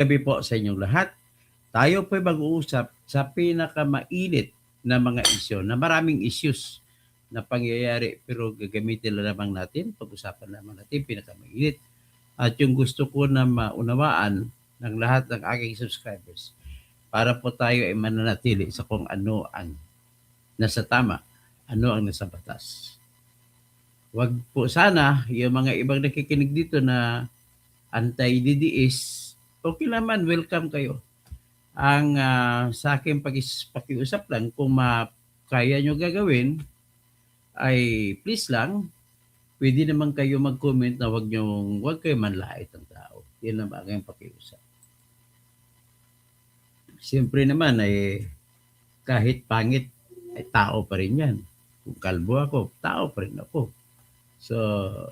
Gabi po sa inyong lahat. Tayo po mag-uusap sa pinakamainit na mga isyu, na maraming issues na pangyayari, pero gagamitin na lamang natin, pag-usapan naman natin pinakamainit. At yung gusto ko na maunawaan ng lahat ng aking subscribers, para po tayo ay mananatili sa kung ano ang nasa tama, ano ang nasa batas. Wag po sana yung mga ibang nakikinig dito na anti-DDS, okay naman, welcome kayo. Ang sa akin pakiusap lang, kung kaya nyo gagawin, ay please lang, pwede naman kayo mag-comment na wag kayo manlait ng tao. Yan lang ang pakiusap. Siyempre naman, ay kahit pangit, ay tao pa rin yan. Kung kalbo ako, tao pa rin ako. So,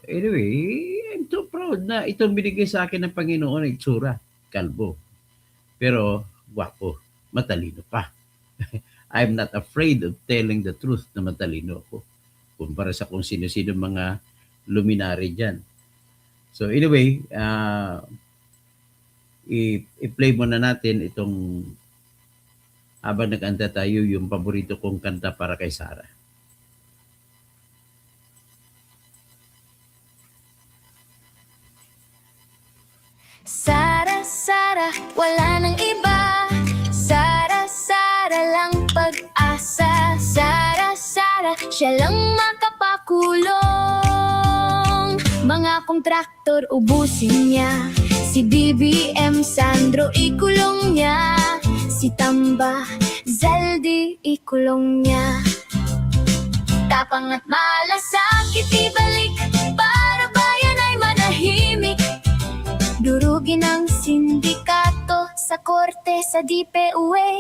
anyway, I'm so proud na itong binigay sa akin ng Panginoon ay itsura, kalbo. Pero, gwapo, matalino pa. I'm not afraid of telling the truth na matalino ako. Kumpara sa kung sino-sino mga luminary dyan. So, anyway, i-play muna natin itong habang nag-anta tayo yung paborito kong kanta para kay Sarah. Sarah, Sarah, wala nang iba. Sarah, Sarah lang pag-asa. Sarah, Sarah, siya lang makapakulong. Mga kontraktor ubusin niya. Si BBM Sandro ikulong niya. Si Tamba Zaldi ikulong niya. Tapang at malasakit ibalik para bayan ay manahimik. Durugin ang sindikato sa korte, sa DPUA,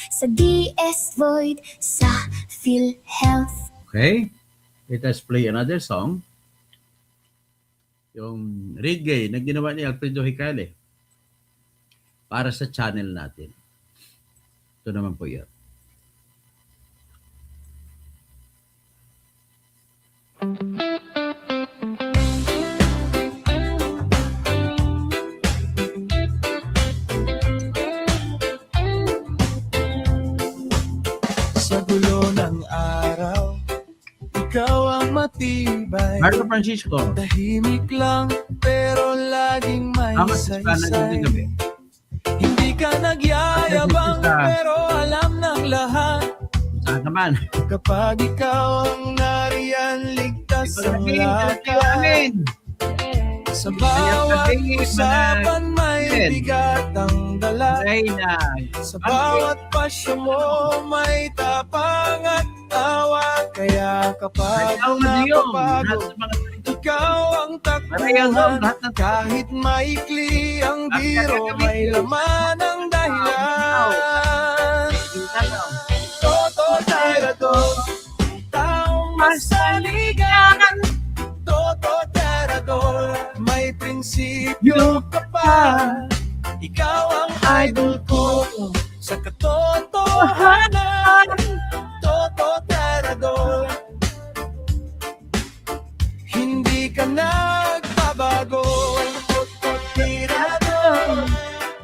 sa DS Void, sa PhilHealth. Okay, let us play another song. Yung reggae na ginawa ni Alfredo Hicale para sa channel natin. Ito naman po yan. Sa dulo ng araw, ikaw ang matibay. Marco Francisco, Tahimik lang pero laging may tama sa Spanish saysay. gabi. Hindi ka nagyayabang Sa- pero alam ng lahat. Saan naman? Kapag ikaw ang nariyan, ligtas ang lahat. Amin. Sa bawat Kaya usapan may Amen. bigat ang dala. Reyna. Sa bawat pasyo mo may tapang at tawa. Kaya kapag Ikaw na Diyong. Lahat napapago, ng mga ikaw ang Parehong takbuhan. lahat ng Kahit maikli ang Ang biro, gagawin may ko. laman ang dahilan. Toto Terador, taong masaligan. Toto Terador, may prinsipyo ka pa. Ikaw ang idol ko sa katotohanan. Toto Terador, hindi ka nagbabago. Toto Terador,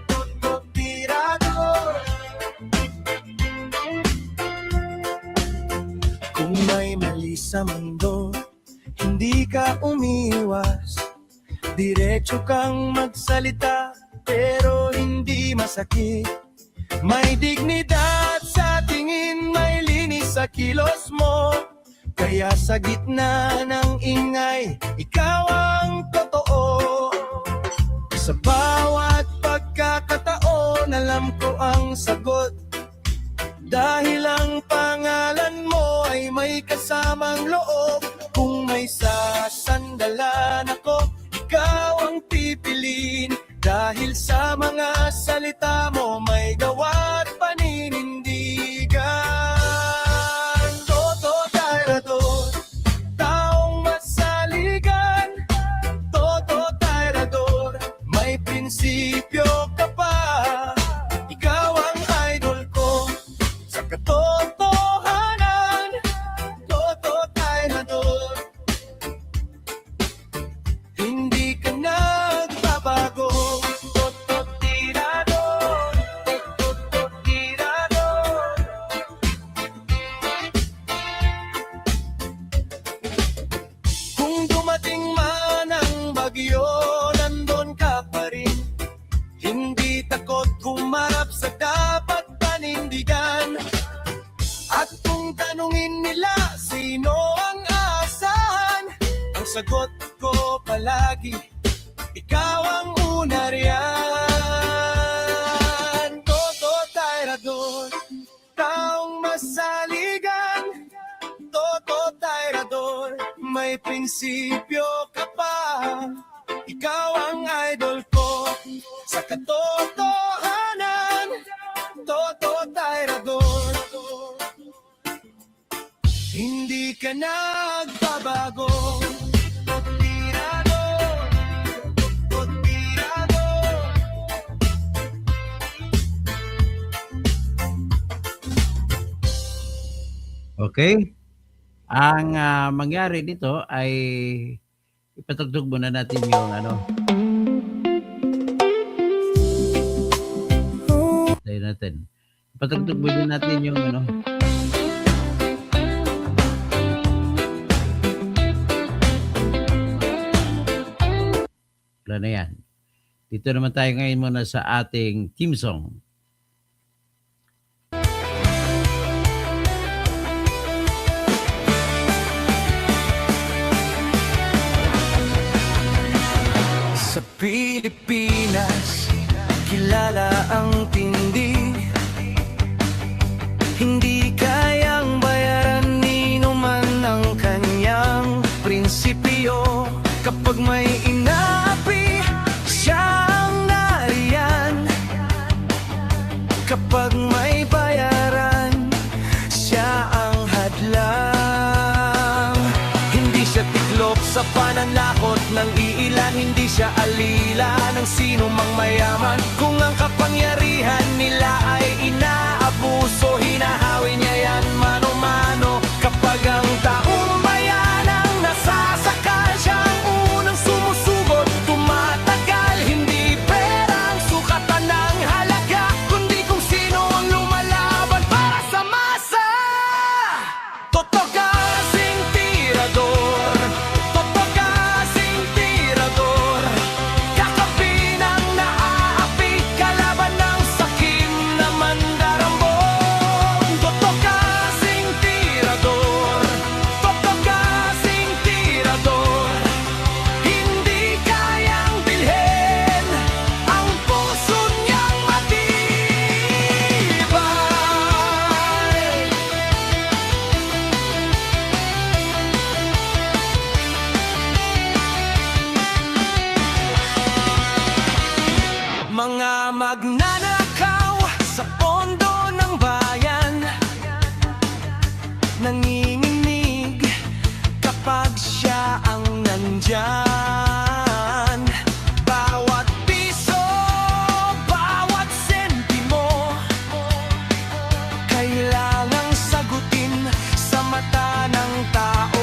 Toto Terador. Kung may mali sa mundo, hindi ka umiwas. Diretso kang magsalita, pero hindi masakit. May dignidad sa tingin, may linis sa kilos mo. Kaya sa gitna ng ingay, ikaw ang totoo. Sa bawat pagkakataon, alam ko ang sagot. Dahil ang pangalan mo ay may kasamang loob. Kung may sasandalan ako, ikaw ang pipiliin. Dahil sa mga salita mo may gawa't paninindigan. Toto Terador, taong masaligan. Toto Terador, may prinsipyo ka pa. Ikaw ang idol ko sa katotohanan. Toto Terador, hindi ka nagbabago. Toto Terador. sagot ko palagi, ikaw ang una riyan. Toto Tayrador, taong masaligan. Toto Tayrador, may prinsipyo ka pa. Ikaw ang idol ko sa katotohanan. Toto Tayrador, hindi ka nagbabago. Tirador, tirador. Okay? Ang mangyari dito ay ipatugtog muna natin yung ano. Tayo natin. Ipatugtog muna natin yung ano. Wala na yan. Dito naman tayo ngayon muna sa ating team song. Sa Pilipinas, kilala ang tindi. Hindi kayang bayaran nino man ang kanyang prinsipyo. Kapag may inaapi, siya ang nariyan. Kapag may bayaran, siya ang hadlang. Hindi siya tiklop sa pananakot ng iilan. Hindi siya alila ng sino mang mayaman. Kung ang kapangyarihan nila ay inaabuso, hinahawi niya yan mano-mano. Kapag ang taong bayan ang nasasakal, siya ang unang sumusugot, tumatagal. Hindi perang sukatan ng halaga, kundi kung sino ang lumalaban para sa masa. Toto kasing tirador, toto kasing tirador. Kakapi ng naaapi, kalaban ng sakim na mandarambong. Toto kasing tirador, toto kasing tirador. Hindi kayang bilhin ang puso niyang matibay. Mga magnanakaw sa pondo ng bayan, nanginginig kapag siya ang nandyan. Bawat piso, bawat sentimo, kailangang sagutin sa mata ng tao.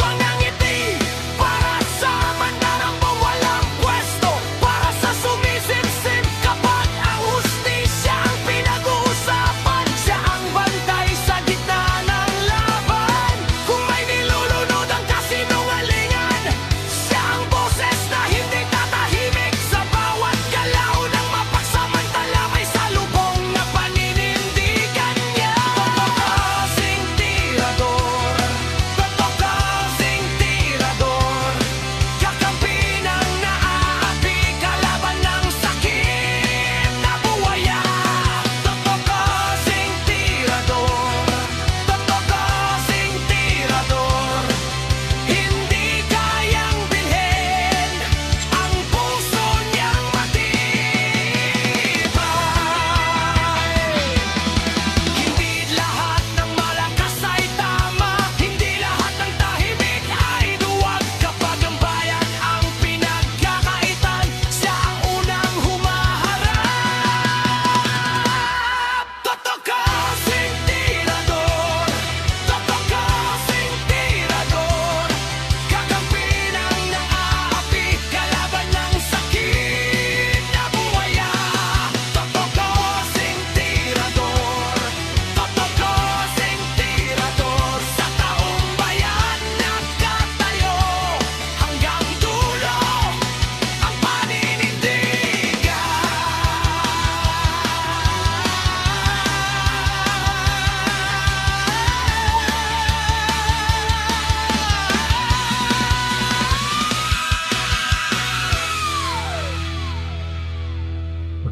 Walang ngiti para sa mandarambong, walang pwesto para sa sumisipsip. Kapag ang hustisya ang pinag-uusapan, siya ang bantay sa gitna ng laban. Kung may nilulunod ang kasinungalingan,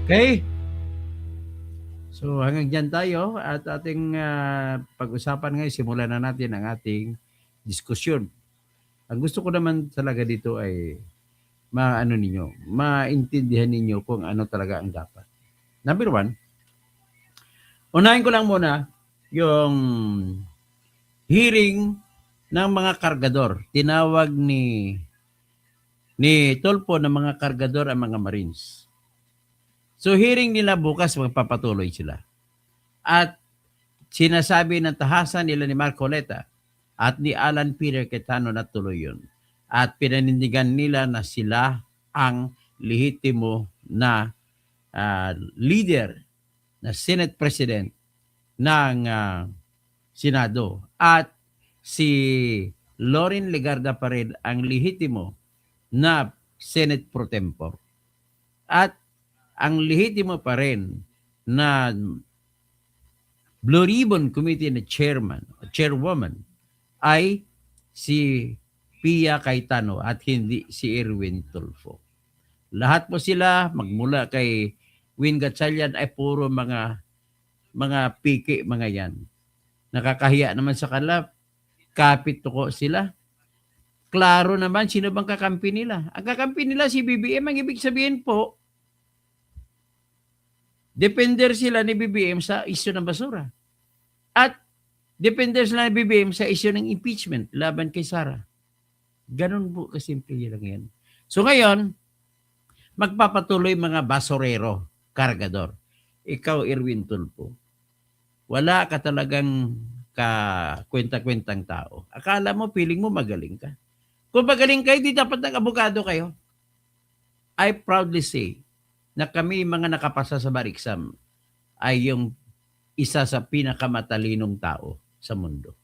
Okay? So hanggang dyan tayo at ating pag-usapan ngayon, simulan na natin ang ating diskusyon. Ang gusto ko naman talaga dito ay maintindihan ninyo kung ano talaga ang dapat. Number one, unahin ko lang muna yung hearing ng mga kargador. Tinawag ni Tulfo ng mga kargador ang mga Marines. So hearing nila bukas, magpapatuloy sila. At sinasabi ng tahasan nila ni Marcoleta at ni Alan Peter Cayetano na tuloy yun. At pinanindigan nila na sila ang lehitimo na leader, na Senate President ng Senado. At si Loren Legarda pa rin ang lehitimo na Senate Pro Tempore. At ang lehitimo pa rin na Blue Ribbon Committee na chairwoman ay si Pia Cayetano at hindi si Erwin Tulfo. Lahat po sila magmula kay Win Gatchalian ay puro mga piki, mga yan. Nakakahiya naman sa kanila, kapit tuko sila. Klaro naman sino bang kakampi nila. Ang kakampi nila si BBM, ang ibig sabihin po, depender sila ni BBM sa isyu ng basura. At depender sila ni BBM sa isyu ng impeachment laban kay Sara. Ganun po kasimple lang yan. So ngayon, magpapatuloy mga basurero, kargador. Ikaw, Erwin Tulfo, wala ka talagang kwenta-kwentang tao. Akala mo, feeling mo magaling ka. Kung magaling kayo, di dapat nag-abogado kayo. I proudly say na kami mga nakapasa sa bar exam ay yung isa sa pinakamatalinong tao sa mundo.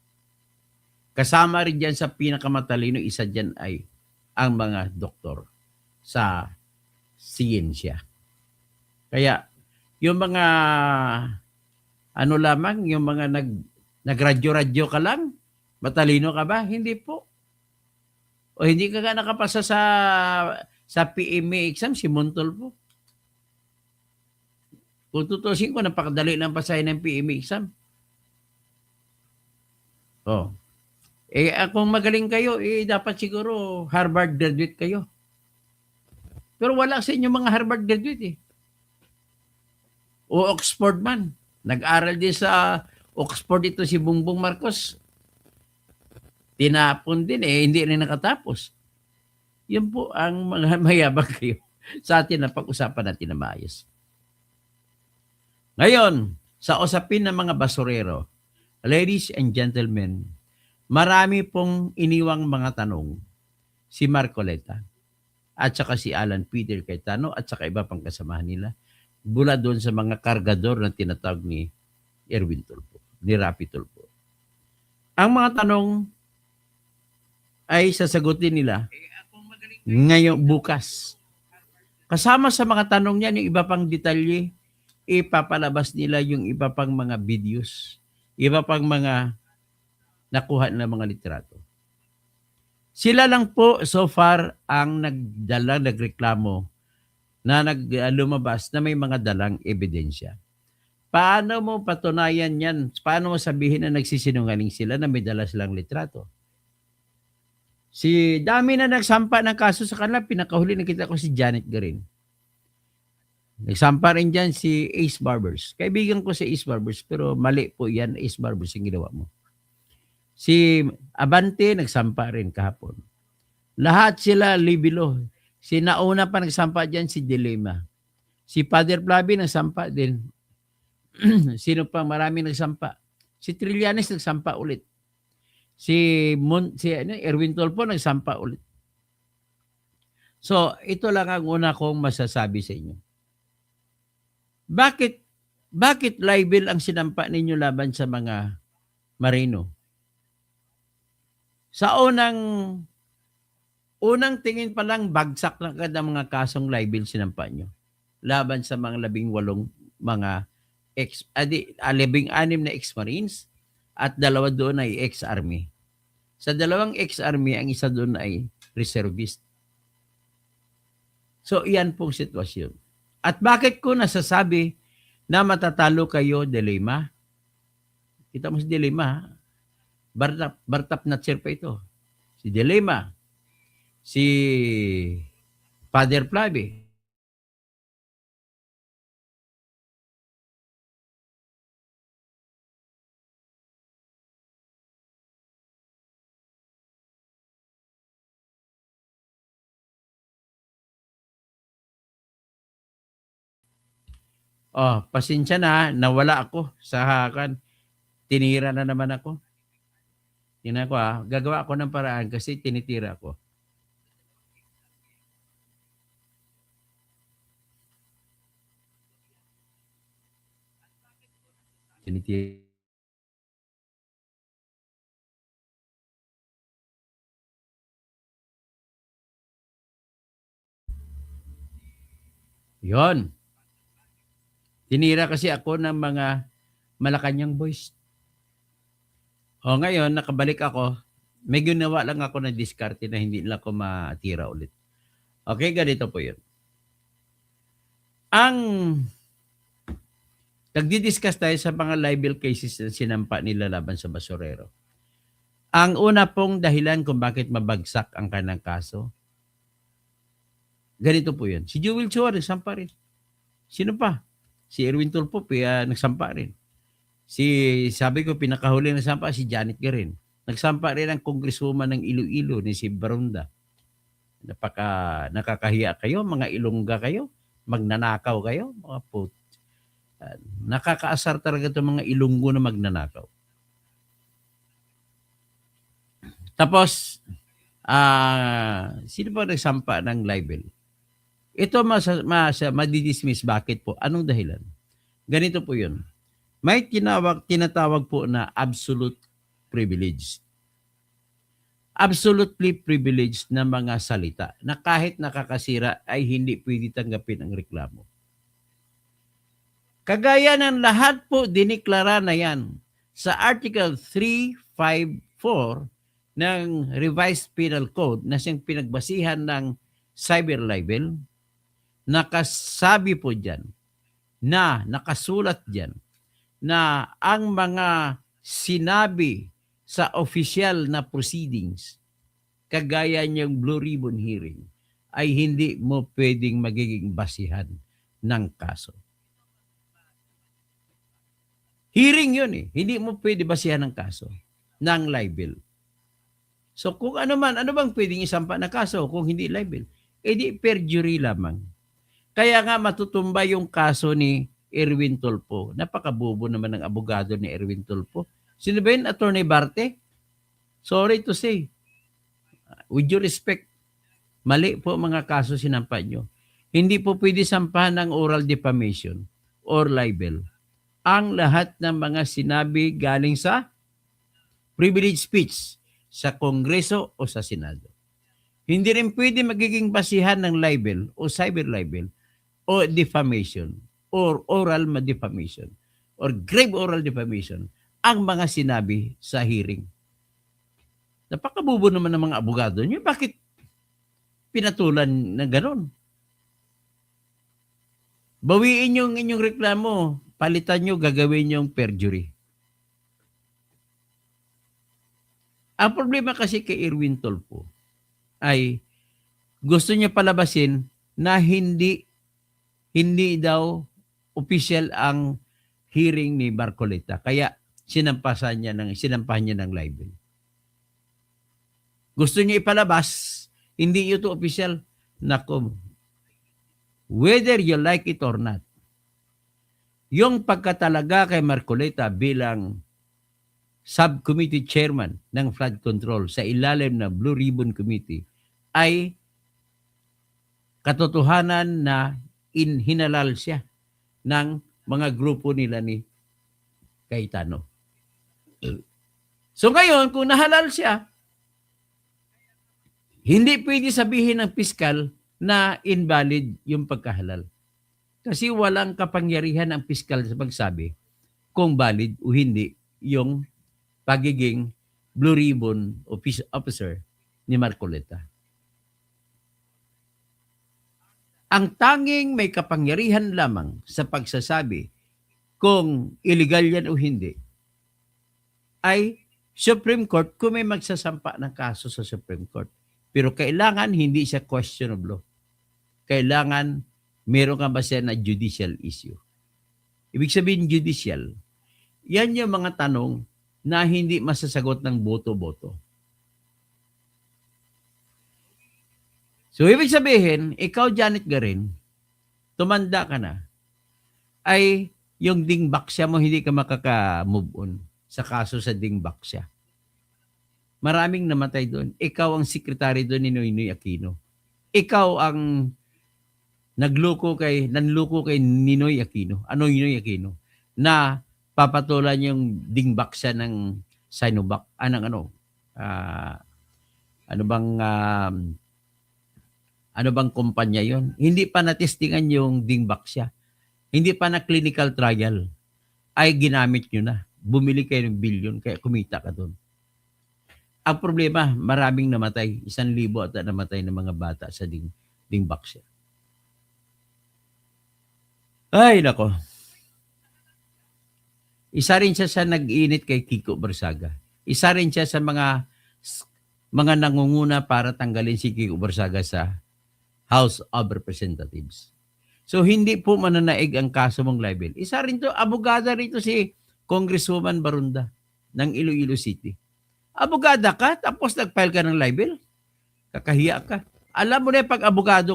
Kasama rin dyan sa pinakamatalino, isa dyan ay ang mga doktor sa siyensya. Kaya yung mga yung mga nagradyo-radyo ka lang, matalino ka ba? Hindi po. O hindi ka nakapasa sa PMA exam, si Montol po. Kung tutusin ko, napakadali lang pasahin ng PMA exam. Oh. Kung magaling kayo, dapat siguro Harvard graduate kayo. Pero wala sa inyo mga Harvard graduate eh. O Oxford man. Nag-aral din sa Oxford ito si Bongbong Marcos. Tinapon din hindi rin nakatapos. Yun po ang mga mayabang kayo sa atin na pag-usapan natin na maayos. Ngayon, sa usapin ng mga basurero, ladies and gentlemen, marami pong iniwang mga tanong si Marcoleta at saka si Alan Peter Cayetano at saka iba pang kasamahan nila mula doon sa mga kargador na tinatawag ni Erwin Tulfo, ni Rapi Tulfo. Ang mga tanong ay sasagutin nila ngayon bukas. Kasama sa mga tanong niyan, yung iba pang detalye, ipapalabas nila yung iba pang mga videos, iba pang mga nakuha na mga litrato. Sila lang po so far ang nagreklamo na lumabas na may mga dalang ebidensya. Paano mo patunayan yan? Paano mo sabihin na nagsisinungaling sila na may dala silang litrato? Si dami na nagsampa ng kaso sa kanila, pinakahuli nakita ko si Janet Garin. Nagsampa rin dyan si Ace Barbers. Kaibigan ko si Ace Barbers, pero mali po yan, Ace Barbers, yung ginawa mo. Si Abante, nagsampa rin kahapon. Lahat sila libilo. Si nauna pa nagsampa dyan, si Dilema. Si Father Flavi, nagsampa din. Sino pa? Marami nagsampa. Si Trillanes, nagsampa ulit. Si Erwin Tulfo, nagsampa ulit. So, ito lang ang una kong masasabi sa inyo. Bakit libel ang sinampa ninyo laban sa mga Marino? Sa unang tingin pa lang, bagsak na agad ang mga kasong libel sinampa nyo laban sa mga 18 mga 16 na ex-Marines at 2 doon ay ex-Army. Sa 2 ex-Army, ang isa doon ay reservist. So, iyan pong sitwasyon. At bakit ko nasasabi na matatalo kayo, Dilema? Kita mo si Dilema, Bartap Natser pa ito. Si Dilema, si Father Flavi. Oh, pasensya na, nawala ako sa kan. Tinira na naman ako. Tingnan ko gagawa ako ng paraan kasi tinitira ko. Tinitira. Yon. Tinira kasi ako ng mga Malacanang boys. O ngayon, nakabalik ako. May ginawa lang ako na diskarte na hindi lang ako matira ulit. Okay, ganito po yun. Ang nagdi-discuss tayo sa mga libel cases na sinampa nila laban sa basurero. Ang una pong dahilan kung bakit mabagsak ang kanang kaso, ganito po yun. Si Jewel Chua nagsampa rin. Sino pa? Si Erwin Tulfo nagsampa rin. Sabi ko, pinakahuli nagsampa si Janet Garin. Nagsampa rin ang congresswoman ng Iloilo ni si Barunda. Nakakahiya kayo, mga Ilongga kayo, magnanakaw kayo, mga put. Nakakaasar talaga itong mga Ilonggo na magnanakaw. Tapos, sino pa nagsampa ng libel? Ito madidismiss. Bakit po? Anong dahilan? Ganito po yun. May tinatawag po na absolute privilege. Absolutely privileged na mga salita na kahit nakakasira ay hindi pwede tanggapin ang reklamo. Kagaya ng lahat po diniklara na yan sa Article 354 ng Revised Penal Code na siyang pinagbasihan ng cyber libel, nakasabi po dyan na nakasulat dyan na ang mga sinabi sa official na proceedings, kagaya niyang Blue Ribbon hearing, ay hindi mo pwedeng magiging basihan ng kaso. Hearing yun eh. Hindi mo pwede basihan ng kaso ng libel. So kung ano bang pwedeng isampa na kaso kung hindi libel? Eh di perjury lamang. Kaya nga matutumba yung kaso ni Erwin Tulfo. Napakabobo naman ng abogado ni Erwin Tulfo. Sino ba yun? Attorney Barte? Sorry to say. With due respect, mali po mga kaso sinampa nyo. Hindi po pwede sampahan ng oral defamation or libel ang lahat ng mga sinabi galing sa privilege speech sa Kongreso o sa Senado. Hindi rin pwede magiging basihan ng libel o cyber libel o defamation or oral defamation or grave oral defamation ang mga sinabi sa hearing. Napakabubo naman ng mga abogado niyo. Bakit pinatulan na gano'n? Bawiin yung inyong reklamo. Palitan nyo, gagawin yung perjury. Ang problema kasi kay Erwin Tulfo ay gusto niya palabasin na hindi daw official ang hearing ni Marcoleta. Kaya sinampahan niya ng libel. Gusto niya ipalabas, hindi ito official. Nako, whether you like it or not, yung pagkatalaga kay Marcoleta bilang subcommittee chairman ng flood control sa ilalim ng Blue Ribbon Committee ay katotohanan na hinalal siya ng mga grupo nila ni Cayetano. So ngayon, kung nahalal siya, hindi pwede sabihin ng piskal na invalid yung pagkahalal. Kasi walang kapangyarihan ang piskal sa pagsabi kung valid o hindi yung pagiging Blue Ribbon officer ni Marcoleta. Ang tanging may kapangyarihan lamang sa pagsasabi kung illegal yan o hindi ay Supreme Court kung may magsasampa ng kaso sa Supreme Court. Pero kailangan hindi siya question of law. Kailangan meron ka ba siya na judicial issue. Ibig sabihin judicial, yan yung mga tanong na hindi masasagot ng boto-boto. So, ibig sabihin, ikaw, Janet Garin, tumanda ka na, ay yung dingbaksya mo, hindi ka makaka-move on sa kaso sa dingbaksya. Maraming namatay doon. Ikaw ang sekretary doon ni Noynoy Aquino. Ikaw ang nanluko kay Ninoy Aquino, Noynoy Aquino, na papatulan yung dingbaksya ng Sinovac, ano bang kumpanya yon? Hindi pa natestingan yung dingbaksya. Hindi pa na clinical trial. Ay ginamit nyo na. Bumili kayo ng bilyon, kaya kumita ka doon. Ang problema, maraming namatay. 1,000 at namatay ng mga bata sa dingbaksya. Ay, nako. Isa rin siya sa nag-init kay Kiko Barsaga. Isa rin siya sa mga nangunguna para tanggalin si Kiko Barsaga sa House of Representatives. So, hindi po mananaig ang kaso mong libel. Isa rin to, abogada rito si Congresswoman Barunda ng Iloilo City. Abogada ka, tapos nag-file ka ng libel? Kakahiya ka. Alam mo na pag abogada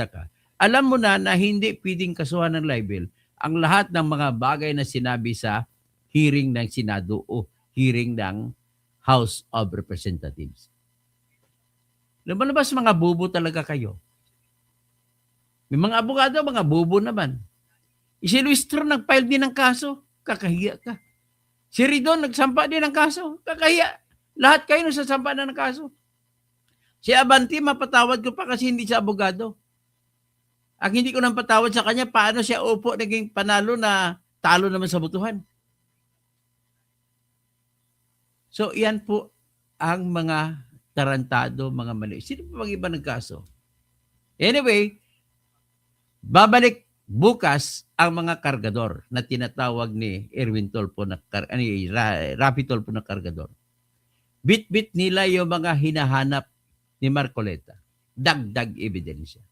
ka, alam mo na hindi pwedeng kasuhan ng libel ang lahat ng mga bagay na sinabi sa hearing ng Senado o hearing ng House of Representatives. Lumalabas mga bobo talaga kayo. May mga abogado, mga bobo naman. Si Luis Tro nag-file din ng kaso, kakahiya ka. Si Ridon nagsampa din ng kaso, kakahiya. Lahat kayo nagsasampa na ng kaso. Si Abanti, mapatawad ko pa kasi hindi siya abogado. Ang hindi ko nang patawad sa kanya, paano siya upo naging panalo na talo naman sa botohan. So, yan po ang mga tarantado, mga mali. Sino pa mag-iba ng kaso? Anyway, babalik bukas ang mga kargador na tinatawag ni Erwin Tolpo na Rapi Tolpo na kargador. Bit-bit nila yung mga hinahanap ni Marcoleta. Dagdag ebidensya.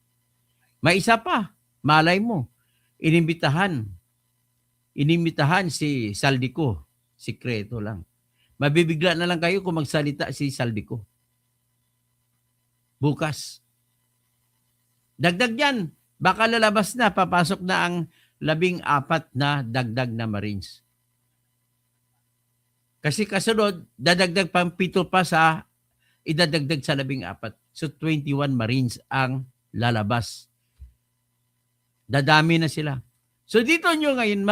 May isa pa, malay mo, inimbitahan si Saldico, sikreto lang. Mabibigla na lang kayo kung magsalita si Saldico. Bukas. Dagdag yan, baka lalabas na, papasok na ang 14 na dagdag na Marines. Kasi kasunod, dadagdag pang 7 pa sa idadagdag sa 14. So 21 Marines ang lalabas. Dadami na sila. So dito nyo ngayon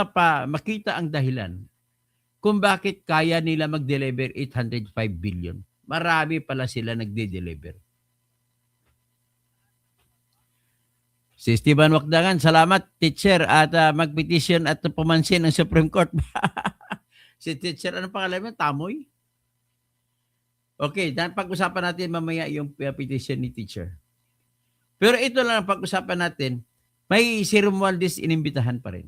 makita ang dahilan kung bakit kaya nila mag-deliver 805 billion. Marami pala sila nagde-deliver. Si Esteban Wakdangan, salamat teacher at mag-petition at pumansin ng Supreme Court. Si teacher, ano pangalan mo? Tamoy? Okay, pag-usapan natin mamaya yung petition ni teacher. Pero ito lang ang pag-usapan natin. May si Romualdez inimbitahan pa rin.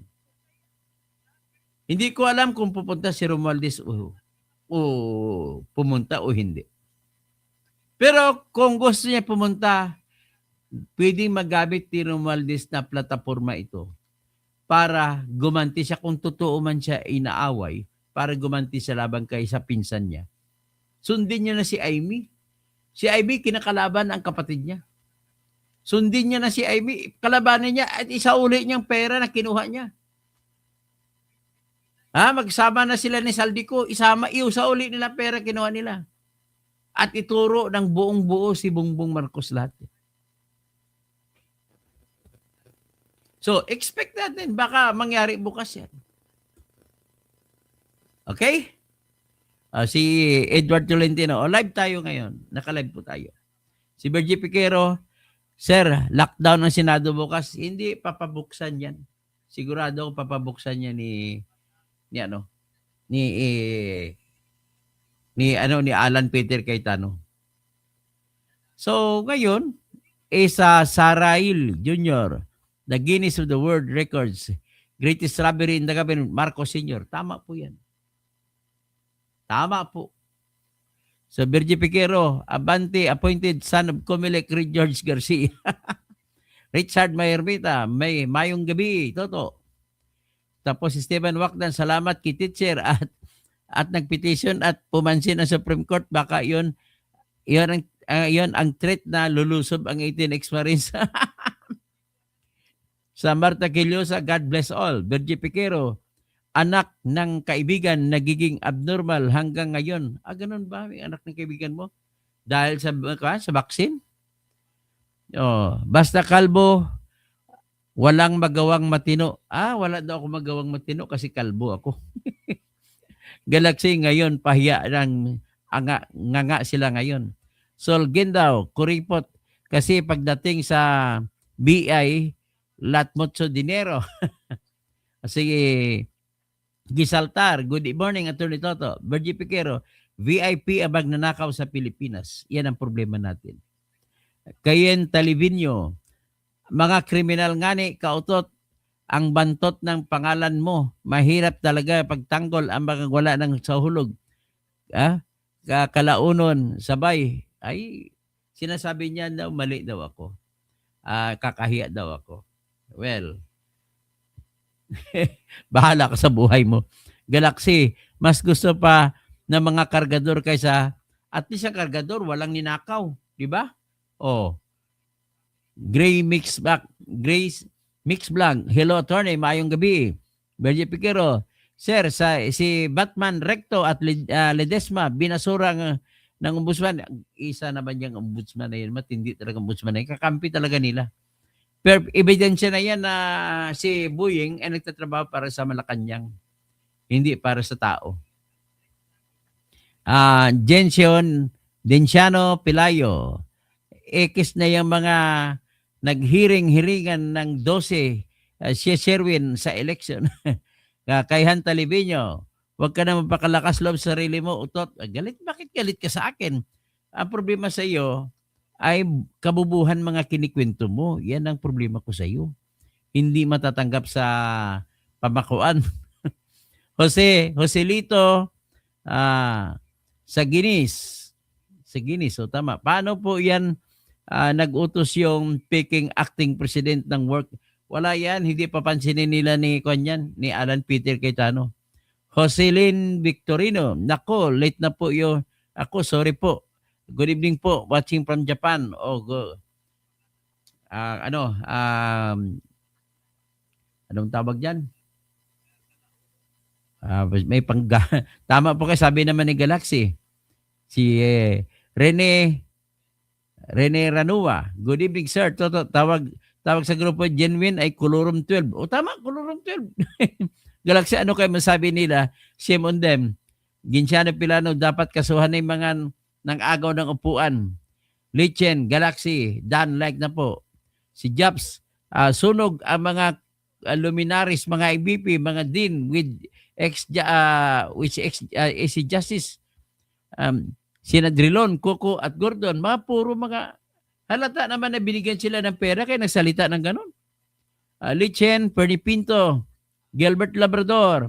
Hindi ko alam kung pupunta si Romualdez o pumunta o hindi. Pero kung gusto niya pumunta, pwedeng magamit ni Romualdez na plataforma ito para gumanti siya kung totoo man siya inaaway, para gumanti sa laban kay sa pinsan niya. Sundin niya na si Amy. Si Amy kinakalaban ang kapatid niya. Sundin niya na si Amy, kalabanin niya at isauli niyang pera na kinuha niya. Magsama na sila ni Saldico, isauli nila pera kinuha nila. At ituro ng buong buo si Bongbong Marcos lahat. So, expect natin, baka mangyari bukas yan. Okay? Si Edward Tolentino, live tayo ngayon. Naka-live po tayo. Si Bergie Piquero, Sir, lockdown ng Senado bukas, hindi papabuksan yan. Sigurado ako papabuksan yan ni Alan Peter Cayetano. So, ngayon, Esa Sarail Jr., the Guinness of the World Records, greatest robbery in the government, Marcos Sr. Tama po yan. Tama po. So, Virgie Piquero, Abante, appointed son of Comelec George Garcia. Richard Mayermita, mayong gabi, Toto. Tapos si Stephen Wakdan, salamat kay teacher at nagpetition at pumansin ang Supreme Court, baka yun ang threat na lulusob ang 18 experience. Sa Marta Quillosa, God bless all. Virgie Piquero, anak ng kaibigan nagiging abnormal hanggang ngayon. Ganun ba? May anak ng kaibigan mo? Dahil sa vaccine? Basta kalbo, walang magawang matino. Wala daw ako magawang matino kasi kalbo ako. Galaxy ngayon, pahiya ng nga sila ngayon. Sol Gindaw, kuripot. Kasi pagdating sa BI, lat mucho dinero. Sige, Gisaltar, good morning, Attorney Toto. Virgie Piquero, VIP abang nanakaw sa Pilipinas. Yan ang problema natin. Kayen Talivino, mga kriminal ngani, kautot, ang bantot ng pangalan mo. Mahirap talaga pagtanggol ang mga wala ng sahulog. Kalaunon, sabay. Ay, sinasabi niya daw, mali daw ako. Kakahiya daw ako. Well, bahala ka sa buhay mo. Galaxy, mas gusto pa ng mga kargador kaysa, at least ang kargador, walang ninakaw. Di ba? Grace Mix Blanc. Hello, attorney. Maayong gabi. Virgie Piquero. Sir, si Batman Recto at Ledesma, binasura ng ombudsman. Isa naman yung ombudsman na yun. Matindi talaga ombudsman na yun. Kakampi talaga nila. Pero ebidensya na yan na si Buying ay nagtatrabaho para sa Malacanang. Hindi para sa tao. Denciano Pilayo. Ekis na yung mga naghiring-hiringan ng 12 si Sherwin sa election. Kayhan Talibino, huwag ka na mapakalakas loob sa sarili mo, utot. Bakit galit ka sa akin? Ang problema sa iyo ay kabubuhan mga kinikwento mo. Yan ang problema ko sa iyo. Hindi matatanggap sa pamakuan. Joselito, sa Guinness. So tama. Paano po yan nag-utos yung Peking acting president ng work? Wala yan. Hindi papansinin nila ni Alan Peter Cayetano. Jocelyn Victorino. Nako, late na po yun. Ako, sorry po. Good evening po. Watching from Japan. Anong tawag dyan? May tama po kayo, sabi naman ni Galaxy. Si Rene Ranua. Good evening, sir. Tawag sa grupo Genuine ay Colorum 12. Tama, Colorum 12. Galaxy, ano kayo masabi nila? Shame on them. Ginciano Pilano, dapat kasuhan ng mga ng agaw ng upuan.Lichen, Galaxy, Dan, like na po. Si Japs, sunog ang mga luminaries, mga IBP, mga dean with AC Justice, sina Drilon, Coco at Gordon, mga puro mga halata naman na binigyan sila ng pera kaya nagsalita ng ganun.Lichen, Perny Pinto, Gilbert Labrador,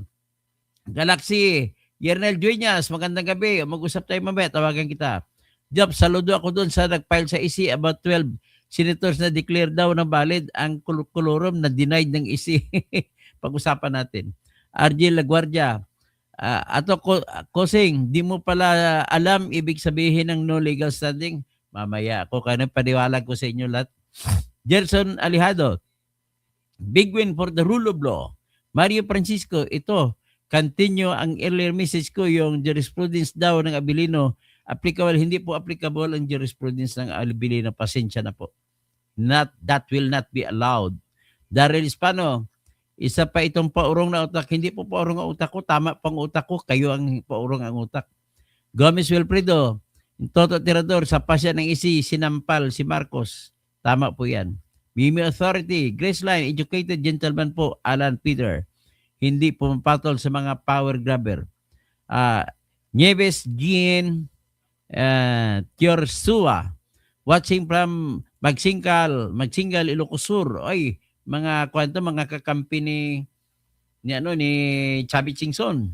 Galaxy, Yernel Dueñas, magandang gabi. Mag-usap tayo mamaya, tawagan kita. Job, saludo ako doon sa nag-file sa EC about 12 senators na declare daw na valid ang kolorum na denied ng EC. Pag-usapan natin. RJ Laguardia, Kosing, di mo pala alam ibig sabihin ng no legal standing? Mamaya ako kaya paniwala ko sa inyo lahat. Gerson Alejado, big win for the rule of law. Mario Francisco, ito, continue ang earlier message ko, yung jurisprudence daw ng Abilino, applicable, hindi po applicable ang jurisprudence ng Abilino, pasensya na po. That will not be allowed. Daryl Hispano, isa pa itong paurong na utak, hindi po paurong ang utak ko, tama pang utak ko, kayo ang paurong ang utak. Gomez Wilfredo, Toto Tirador, sa pasya ng isi, sinampal si Marcos, tama po yan. Mimi Authority, Grace Line, educated gentleman po, Alan Peter. Hindi pumapatol sa mga power grabber. Nieves Jean Tiorsua, watching from Magsingal Ilocos Sur. Ay, mga kwento, mga kakampi ni Chubby Chingson.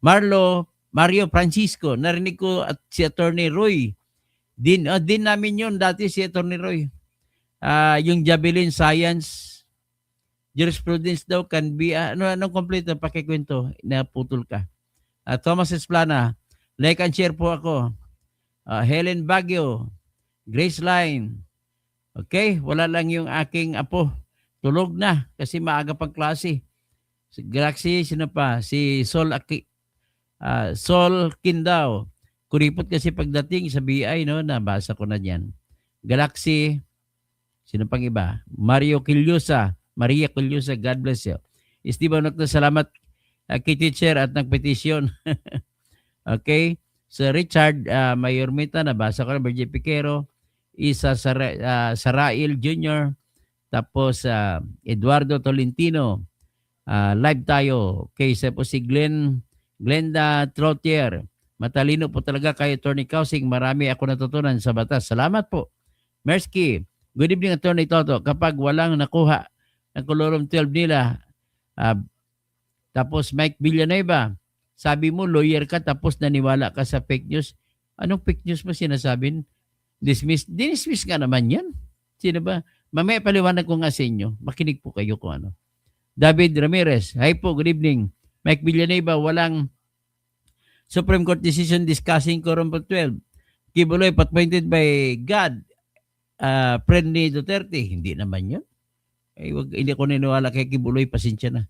Mario Francisco, narinig ko at si Attorney Roy. Din namin yun dati si Attorney Roy. Yung Javelin Science Jurisprudence daw can be, anong kompleto, pakikwento, naputol ka. Thomas Esplana, like and share po ako. Helen Baguio, Grace Line. Okay, wala lang yung aking apo. Tulog na kasi maaga pang klase. Si Galaxy, sino pa? Si Sol Kindao. Kuripot kasi pagdating sa BI, no? Nabasa ko na dyan. Galaxy, sino pang iba? Maria Quillosa, God bless you. Esteban Octa, salamat kay teacher at nagpetisyon. Okay? So Richard Mayormita, nabasa ko na. Bergie Piquero, Isa Sarail Jr., tapos Eduardo Tolentino, live tayo. Okay, sa po si Glenda Trottier. Matalino po talaga kayo, Attorney Kausing. Marami ako natutunan sa batas. Salamat po. Mersky, good evening, Attorney Toto. Kapag walang nakuha ng Colorum 12 nila, tapos Mike Villanueva, sabi mo lawyer ka tapos naniwala ka sa fake news. Anong fake news mo sinasabing? Dismiss ka naman yan. Sino ba? Mamaya paliwanag ko nga sa inyo. Makinig po kayo kung ano. David Ramirez, hi po, good evening. Mike Villanueva, walang Supreme Court decision discussing Quorum 12. Kibuloy, appointed by God, friend ni Duterte. Hindi naman yun. Hindi ko niniwala kay Kibuloy, pasensya na.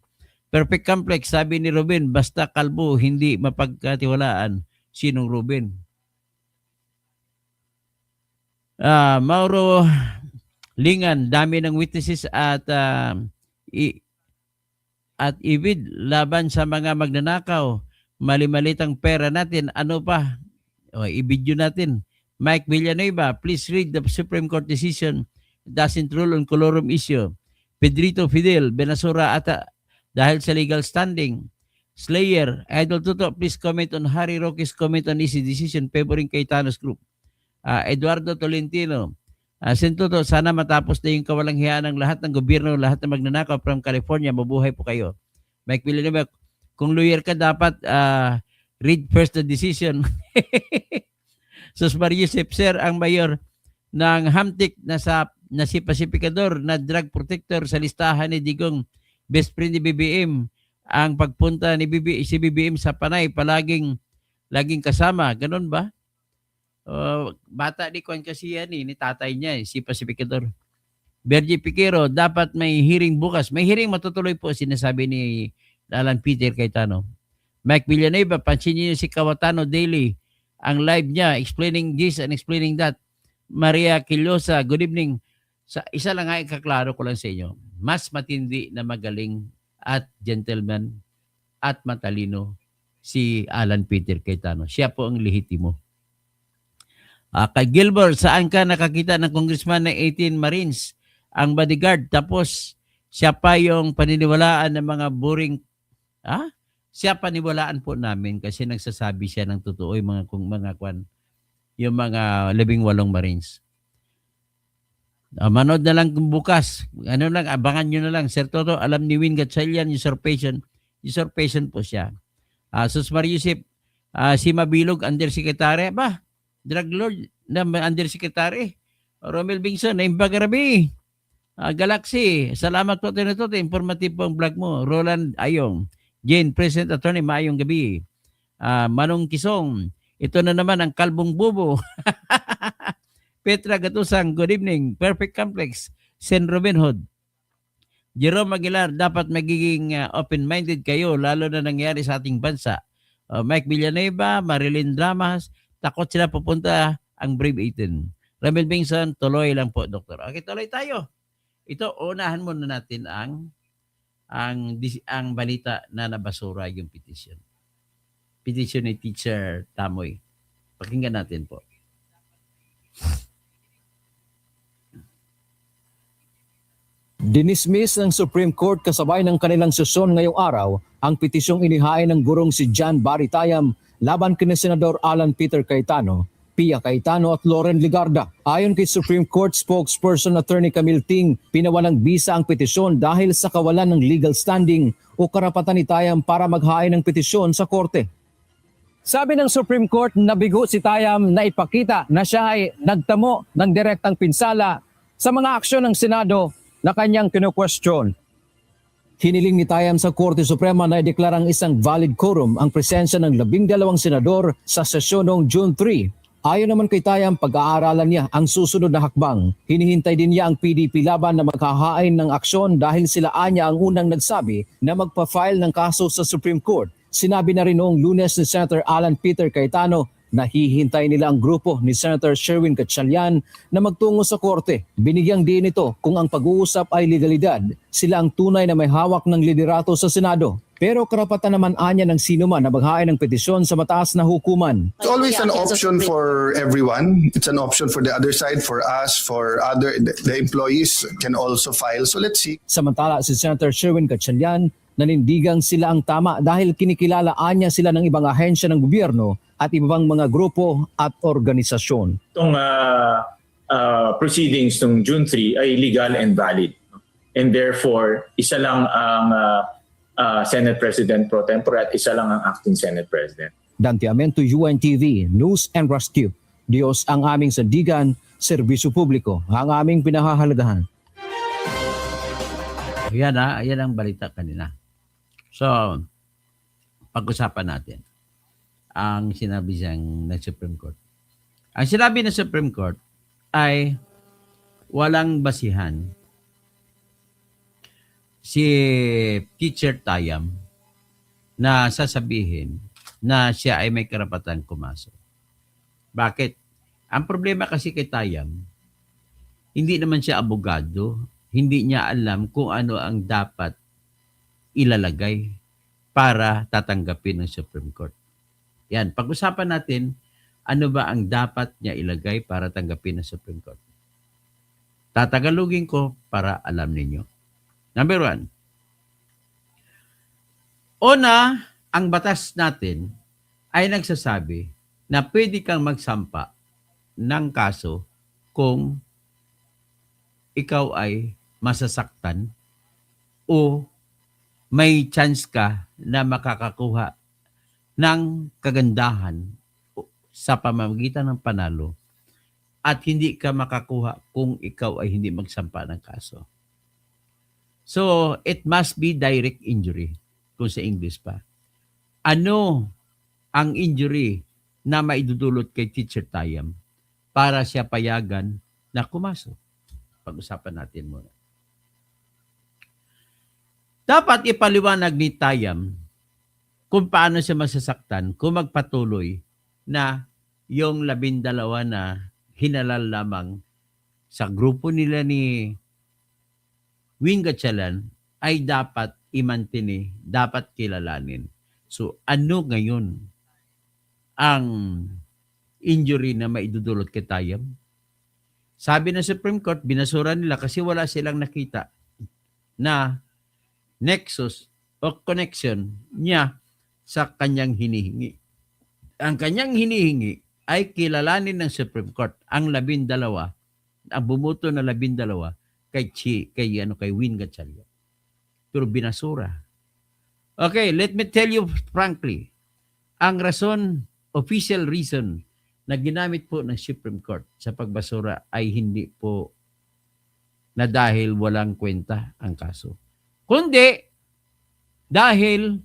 Perfect Complex, sabi ni Ruben, basta kalbo, hindi mapagkatiwalaan. Sinong Ruben? Mauro Lingan, dami ng witnesses at ibid laban sa mga magnanakaw. Mali-malitang pera natin. Ano pa? I-video natin. Mike Villanueva, please read the Supreme Court decision. It doesn't rule on colorum issue. Pedrito Fidel, Benasura ata dahil sa legal standing. Slayer, Idol Tuto, please comment on Harry Roque's comment on easy decision favoring Cayetanos Group. Eduardo Tolentino, Sentuto, sana matapos na yung kawalang hiyaan ng lahat ng gobyerno, lahat ng magnanakaw from California. Mabuhay po kayo. Mike Villanueva, kung lawyer ka, dapat read first the decision. Susmar Yusef, sir, ang mayor ng Hamtik na si Pacificador na drug protector sa listahan ni Digong, best friend ni BBM. Ang pagpunta ni si BBM sa Panay, laging kasama. Ganun ba? Bata ni Kwan kasi yan, ni tatay niya, si Pacificador. Bergie Piquero, dapat may hearing bukas. May hearing matutuloy po, sinasabi ni Alan Peter Cayetano. Mike Villanueva, pansin niyo si Kawatano Daily. Ang live niya, explaining this and explaining that. Maria Quillosa, good evening. Isa lang nga, ikaklaro ko lang sa inyo. Mas matindi na magaling at gentleman at matalino si Alan Peter Cayetano. Siya po ang lehitimo. Kay Gilbert, saan ka nakakita ng congressman ng 18 Marines? Ang bodyguard, tapos siya pa yung paniniwalaan ng mga boring. Siya paniwalaan po namin kasi nagsasabi siya ng totoo yung yung mga 18 Marines. Manood na lang bukas. Abangan nyo na lang. Sir Toto, alam ni Win Gatchalian, usurpation po siya. Susmar Yusef, si Mabilog, undersecretary. Drug lord na undersecretary. Romel Bingson, Naimbagarabi. Galaxy, salamat po Toto. Informative po ang vlog mo. Roland Ayong, Jane, President Attorney, maayong gabi. Manong Kisong, ito na naman ang kalbong bubo. Petra Gatusang, good evening. Perfect Complex, Sen Robin Hood. Jerome Aguilar, dapat magiging open-minded kayo, lalo na nangyari sa ating bansa. Mike Villanueva, Marilyn Dramas, takot sila pupunta ang Brave 18. Ramil Bingson, tuloy lang po, Doktor. Okay, tuloy tayo. Ito, unahan muna natin ang balita na nabasura yung petition. Petition ni Teacher Tamoy. Pakinggan natin po. Dinismiss ng Supreme Court kasabay ng kanilang sesyon ngayong araw ang petisyong inihain ng gurong si John Barry Tayam laban kina Senador Alan Peter Cayetano Pia Cayetano at Loren Ligarda. Ayon kay Supreme Court spokesperson Attorney Camille Ting, pinawalang bisa ang petisyon dahil sa kawalan ng legal standing o karapatan ni Tayam para maghain ng petisyon sa korte. Sabi ng Supreme Court, nabigo si Tayam na ipakita na siya ay nagtamo ng direktang pinsala sa mga aksyon ng Senado na kanyang kinu-question. Hiniling ni Tayam sa Korte Suprema na ideklarang isang valid quorum ang presensya ng 12 senador sa sesyon noong June 3. Ayon naman kay Tayam, pag-aaralan niya ang susunod na hakbang. Hinihintay din niya ang PDP laban na maghahain ng aksyon dahil sila anya ang unang nagsabi na magpa-file ng kaso sa Supreme Court. Sinabi na rin noong Lunes ni Senator Alan Peter Cayetano na hihintay nila ang grupo ni Senator Sherwin Gatchalian na magtungo sa korte. Binigyang din ito kung ang pag-uusap ay legalidad. Sila ang tunay na may hawak ng liderato sa Senado. Pero karapatan naman anya ng sino man na maghain ng petisyon sa mataas na hukuman. It's always an option for everyone. It's an option for the other side, for us, for the employees can also file. So let's see. Samantala si Senator Sherwin Gatchalian, nanindigang sila ang tama dahil kinikilala anya sila ng ibang ahensya ng gobyerno at ibang mga grupo at organisasyon. Itong proceedings ng June 3 ay legal and valid. And therefore, isa lang ang Senate President Pro Tempore at isa lang ang acting Senate President. Dante Amento, UNTV, News and Rescue. Diyos ang aming sandigan, serbisyo publiko, ang aming pinahahalagahan. Yan ang balita kanina. So, pag-usapan natin ang sinabi ng Supreme Court. Ang sinabi ng Supreme Court ay walang basihan si Teacher Tayam na sasabihin na siya ay may karapatan kumasok. Bakit? Ang problema kasi kay Tayam, hindi naman siya abogado, hindi niya alam kung ano ang dapat ilalagay para tatanggapin ng Supreme Court. Yan, pag-usapan natin ano ba ang dapat niya ilagay para tanggapin ng Supreme Court. Tatagalogin ko para alam ninyo. Number 1. Una, ang batas natin ay nagsasabi na pwede kang magsampa ng kaso kung ikaw ay masasaktan o may chance ka na makakakuha ng kagandahan sa pamamagitan ng panalo at hindi ka makakuha kung ikaw ay hindi magsampa ng kaso. So, it must be direct injury, kung sa English pa. Ano ang injury na maidudulot kay Teacher Tayam para siya payagan na kumasok? Pag-usapan natin muna. Dapat ipaliwanag ni Tayam kung paano siya masasaktan kung magpatuloy na yung 12 na hinalal lamang sa grupo nila ni Win Gatchalian ay dapat imantini, dapat kilalanin. So ano ngayon ang injury na maidudulot kay Tayam? Sabi ng Supreme Court, binasura nila kasi wala silang nakita na nexus o connection niya sa kanyang hinihingi. Ang kanyang hinihingi ay kilalanin ng Supreme Court ang 12, ang bumuto na 12 kay Win Gatchalian. Pero binasura. Okay, let me tell you frankly, ang official reason na ginamit po ng Supreme Court sa pagbasura ay hindi po na dahil walang kwenta ang kaso. Kundi dahil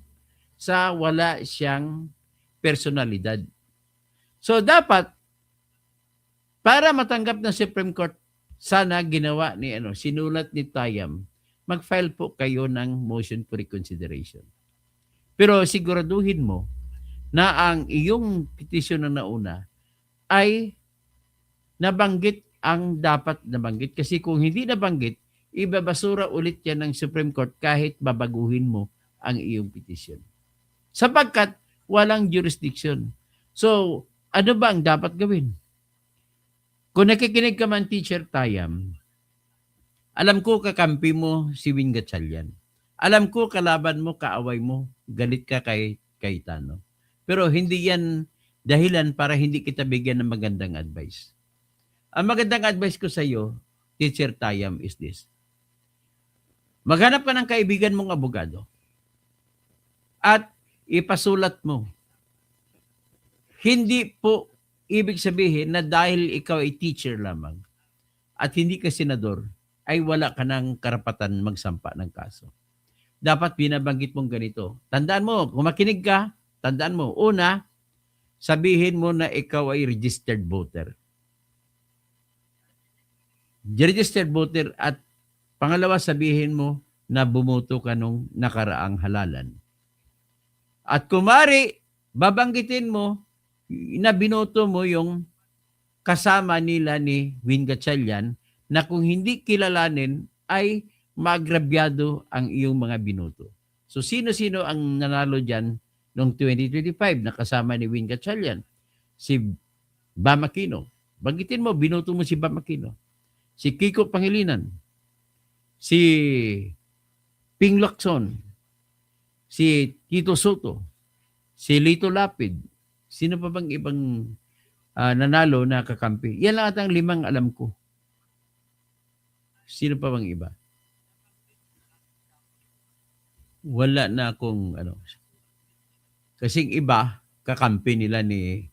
sa wala siyang personalidad. So dapat para matanggap ng Supreme Court, sana ginawa ni sinulat ni Tayam, mag-file po kayo ng motion for reconsideration. Pero siguraduhin mo na ang iyong petisyon na nauna ay nabanggit ang dapat nabanggit. Kasi kung hindi nabanggit, ibabasura ulit yan ng Supreme Court kahit babaguhin mo ang iyong petisyon. Sapagkat walang jurisdiction. So, ano ba ang dapat gawin? Kung nakikinig ka man, Teacher Tayam, alam ko kakampi mo si Win Gatchalian. Alam ko kalaban mo, kaaway mo, galit ka kay Cayetano. Pero hindi yan dahilan para hindi kita bigyan ng magandang advice. Ang magandang advice ko sa iyo, Teacher Tayam, is this. Maghanap ka ng kaibigan mong abogado at ipasulat mo. Hindi po ibig sabihin na dahil ikaw ay teacher lamang at hindi ka senador, ay wala ka ng karapatan magsampa ng kaso. Dapat binabanggit mong ganito. Tandaan mo, kung makinig ka, tandaan mo, una, sabihin mo na ikaw ay registered voter. Registered voter at pangalawa, sabihin mo na bumoto ka nung nakaraang halalan. At kumari, babanggitin mo na binoto mo yung kasama nila ni Win Gatchalian na kung hindi kilalanin ay maagrabyado ang iyong mga binoto. So sino-sino ang nanalo dyan noong 2025 na kasama ni Win Gatchalian? Si Bam Aquino. Banggitin mo, binoto mo si Bam Aquino. Si Kiko Pangilinan. Si Ping Lacson. Si Tito Soto. Si Lito Lapid. Sino pa bang ibang nanalo na kakampi? Yan lang at ang 5 alam ko. Sino pa bang iba? Wala na akong ano. Kasing iba, kakampi nila ni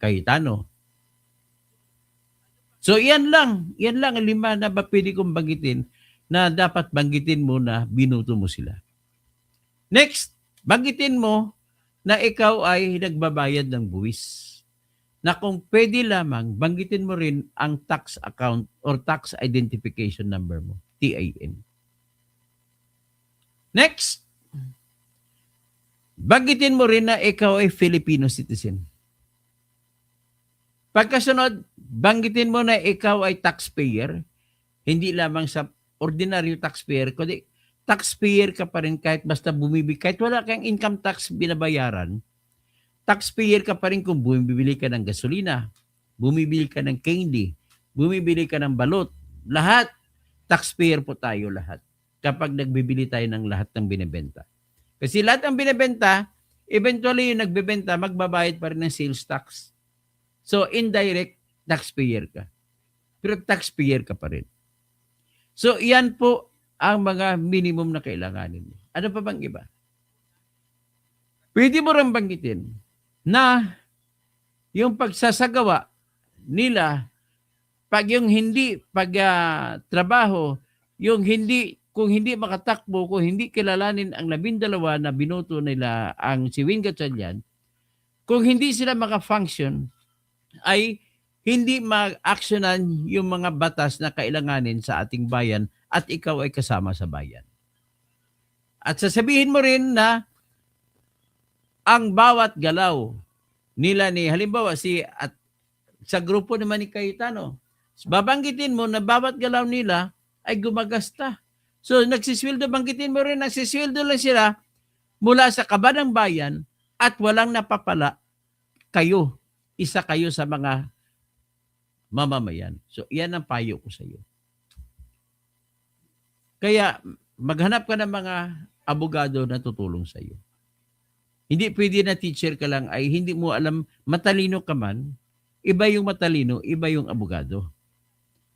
Cayetano. So yan lang ang 5 na ba pwede kong banggitin na dapat banggitin mo na binuto mo sila. Next, banggitin mo na ikaw ay nagbabayad ng buwis. Na kung pwede lamang, banggitin mo rin ang tax account or tax identification number mo, TIN. Next, banggitin mo rin na ikaw ay Filipino citizen. Pagkasunod, banggitin mo na ikaw ay taxpayer, hindi lamang sa ordinaryo taxpayer, kundi taxpayer ka pa rin kahit basta bumibili, kahit wala kang income tax binabayaran, taxpayer ka pa rin kung bumibili ka ng gasolina, bumibili ka ng candy, bumibili ka ng balot, lahat, taxpayer po tayo lahat kapag nagbibili tayo ng lahat ng binibenta. Kasi lahat ng binibenta, eventually yung nagbebenta, magbabayad pa rin ng sales tax. So, indirect, taxpayer ka. Pero taxpayer ka pa rin. So, iyan po ang mga minimum na kailanganin mo. Ano pa bang iba? Pwede mo rin banggitin na yung pagsasagawa nila, trabaho, kung hindi makatakbo, kung hindi kilalanin ang 12 na binoto nila ang si Win Gatchalian, kung hindi sila maka-function, ay hindi ma-actionan yung mga batas na kailanganin sa ating bayan at ikaw ay kasama sa bayan. At sasabihin mo rin na ang bawat galaw nila ni, halimbawa sa grupo naman ni Cayetano, babanggitin mo na bawat galaw nila ay gumagasta. So nagsisweldo, banggitin mo rin, nagsisweldo lang sila mula sa kaba ng bayan at walang napapala kayo. Isa kayo sa mga mamamayan. So, iyan ang payo ko sa iyo. Kaya, maghanap ka ng mga abogado na tutulong sa iyo. Hindi pwede na teacher ka lang ay hindi mo alam, matalino ka man, iba yung matalino, iba yung abogado.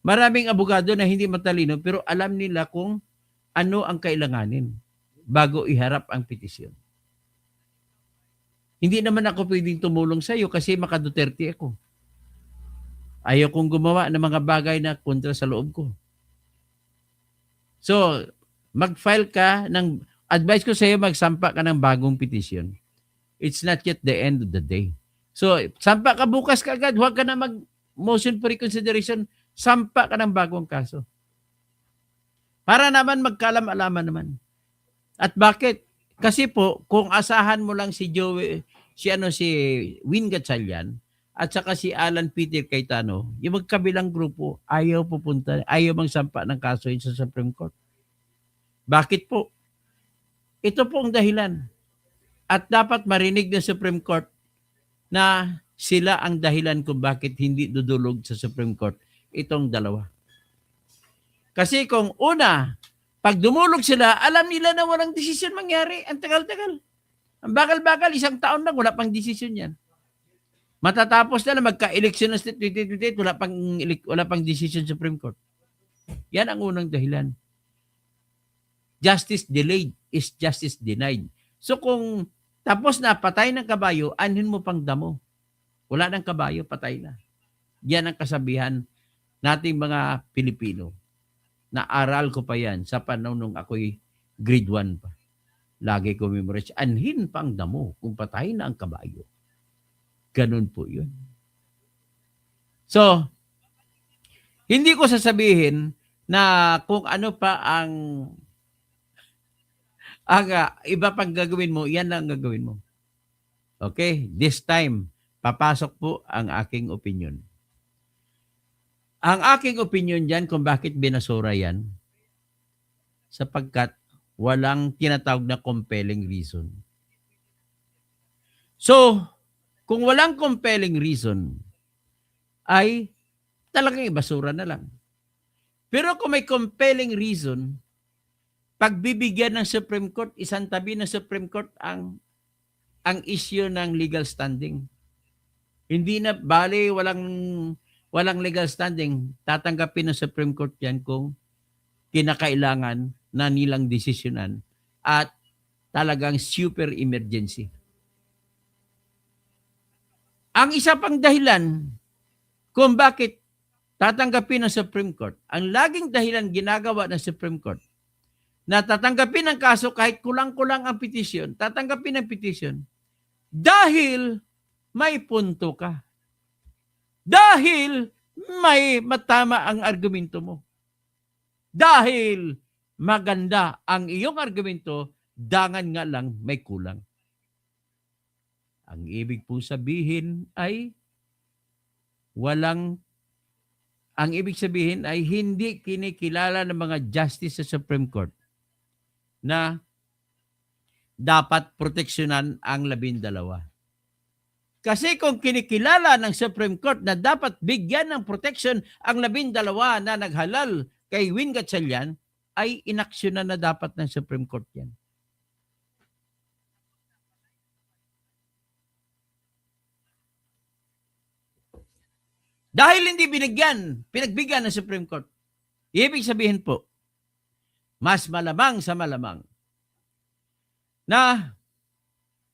Maraming abogado na hindi matalino pero alam nila kung ano ang kailanganin bago iharap ang petisyon. Hindi naman ako pwedeng tumulong sa iyo kasi maka-Duterte ako. Ayaw kong gumawa ng mga bagay na kontra sa loob ko. So, mag-file ka ng, advice ko sa iyo, magsampa ka ng bagong petisyon. It's not yet the end of the day. So, sampa ka bukas kaagad, huwag ka na mag-motion for reconsideration, sampa ka ng bagong kaso. Para naman magkalam-alaman naman. At bakit? Kasi po, kung asahan mo lang si Win Gatchalian at saka si Alan Peter Cayetano, yung magkabilang grupo, ayaw pupunta, ayaw magsampa ng kaso sa Supreme Court. Bakit po? Ito po ang dahilan. At dapat marinig ng Supreme Court na sila ang dahilan kung bakit hindi dudulog sa Supreme Court itong dalawa. Kasi kung una, pag dumulog sila, alam nila na walang desisyon mangyari. Ang tagal-tagal. Ang bagal-bagal, isang taon lang, wala pang desisyon yan. Matatapos na magka-election ng 2028, wala pang decision Supreme Court. Yan ang unang dahilan. Justice delayed is justice denied. So kung tapos na, patay ng kabayo, anhin mo pang damo. Wala ng kabayo, patay na. Yan ang kasabihan nating mga Pilipino. Naaral ko pa yan sa panahon nung ako'y grade 1 pa. Lagi ko memorize, anhin pang damo kung patay na ang kabayo. Ganun po yun. So, hindi ko sasabihin na kung ano pa ang iba pang gagawin mo, yan lang gagawin mo. Okay? This time, papasok po ang aking opinion. Ang aking opinion dyan kung bakit binasura yan, sapagkat walang tinatawag na compelling reason. So, kung walang compelling reason, ay talagang ibasura na lang. Pero kung may compelling reason, pagbibigyan ng Supreme Court, isang tabi ng Supreme Court ang issue ng legal standing. Hindi na, bali, walang legal standing, tatanggapin ng Supreme Court yan kung kinakailangan na nilang desisyonan at talagang super emergency. Ang isa pang dahilan kung bakit tatanggapin ng Supreme Court, ang laging dahilan ginagawa ng Supreme Court, na tatanggapin ang kaso kahit kulang-kulang ang petisyon, tatanggapin ang petisyon, dahil may punto ka. Dahil may matama ang argumento mo. Dahil maganda ang iyong argumento, dangan nga lang may kulang. Ang ibig po sabihin ay ang ibig sabihin ay hindi kinikilala ng mga justice sa Supreme Court na dapat proteksyonan ang 12. Kasi kung kinikilala ng Supreme Court na dapat bigyan ng protection ang 12 na naghalal kay Win Gatchalian, ay inaksyonan na dapat ng Supreme Court yan. Dahil hindi pinagbigyan ng Supreme Court, ibig sabihin po, mas malamang sa malamang na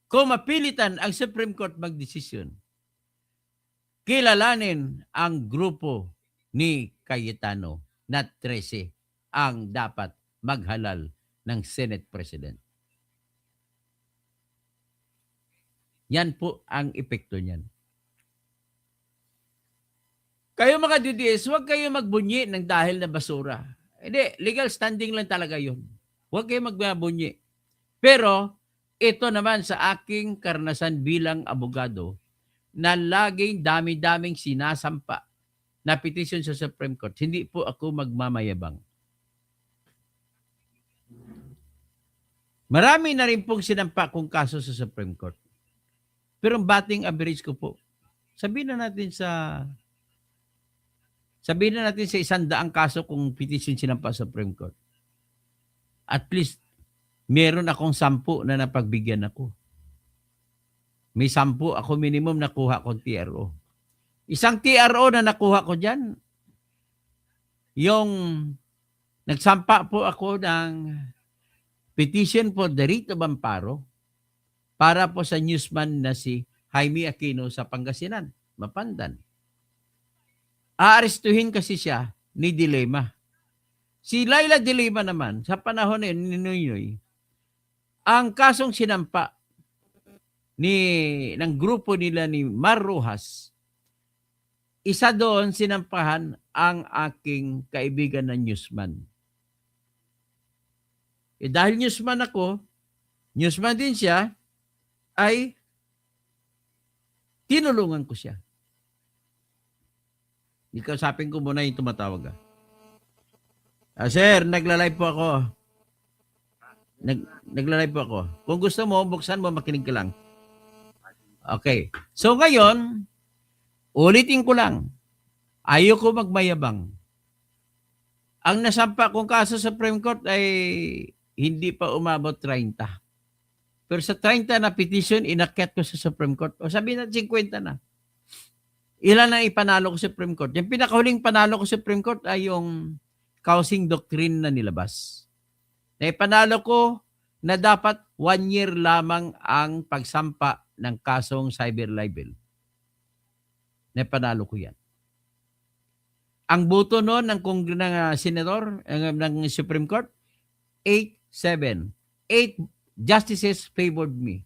kung mapilitan ang Supreme Court magdesisyon, kilalanin ang grupo ni Cayetano na 13 ang dapat maghalal ng Senate President. Yan po ang epekto niyan. Kayo mga DDS, huwag kayo magbunyi ng dahil na basura. Hindi, legal standing lang talaga yun. Huwag kayo magbunyi. Pero, ito naman sa aking karanasan bilang abogado, na laging dami-daming sinasampa na petisyon sa Supreme Court, hindi po ako magmamayabang. Marami na rin pong sinampa kong kaso sa Supreme Court. Pero ang batting average ko po, sabihin na natin sa 100 kaso kung petition sinampa sa Supreme Court. At least, meron akong 10 na napagbigyan ako. May 10 ako minimum nakuha kong TRO. Isang TRO na nakuha ko dyan, yung nagsampa po ako ng petition for the writ of amparo para po sa newsman na si Jaime Aquino sa Pangasinan, Mapandan. Aarestuhin kasi siya ni Dilema. Si Laila Dilema naman, sa panahon ni Noynoy, ang kasong sinampa ng grupo nila ni Mar Rojas, isa doon sinampahan ang aking kaibigan na newsman. Dahil newsman ako, newsman din siya, ay tinulungan ko siya. Ikasapin ko muna yung tumatawag. Sir, nagla-live po ako. Nagla-live po ako. Kung gusto mo, buksan mo, makinig ka lang. Okay. So ngayon, ulitin ko lang. Ayoko magmayabang. Ang nasampa kong kaso sa Supreme Court ay hindi pa umabot 30. Pero sa 30 na petition, inakyat ko sa Supreme Court. O sabihin natin 50 na. Ilan ang ipanalo ko sa Supreme Court? Yung pinakahuling panalo ko sa Supreme Court ay yung housing doctrine na nilabas. Na ipanalo ko na dapat 1 year lamang ang pagsampa ng kasong cyber libel. Na ipanalo ko yan. Ang boto noon ng senador ng Supreme Court, 8-7. 8 justices favored me.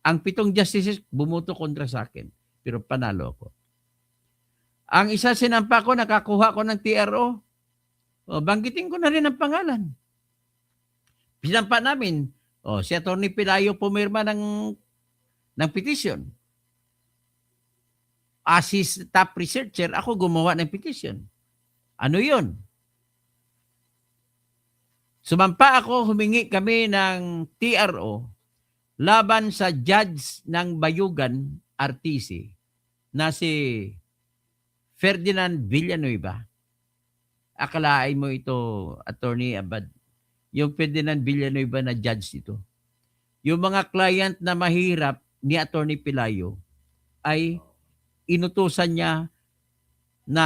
Ang 7 justices bumoto kontra sa akin. Pero panalo ako. Ang isa sinampa ko, nakakuha ko ng TRO. O, banggitin ko na rin ang pangalan. Sinampa namin. O, si Atty. Pelayo pumirma ng petition. As his top researcher, ako gumawa ng petition. Ano yun? Sumampa ako, humingi kami ng TRO laban sa judge ng Bayugan, RTC, na si Ferdinand Villanueva. Akalain mo ito, Attorney Abad. Yung Ferdinand Villanueva na judge ito. Yung mga client na mahirap ni Atty. Pelayo ay inutusan niya na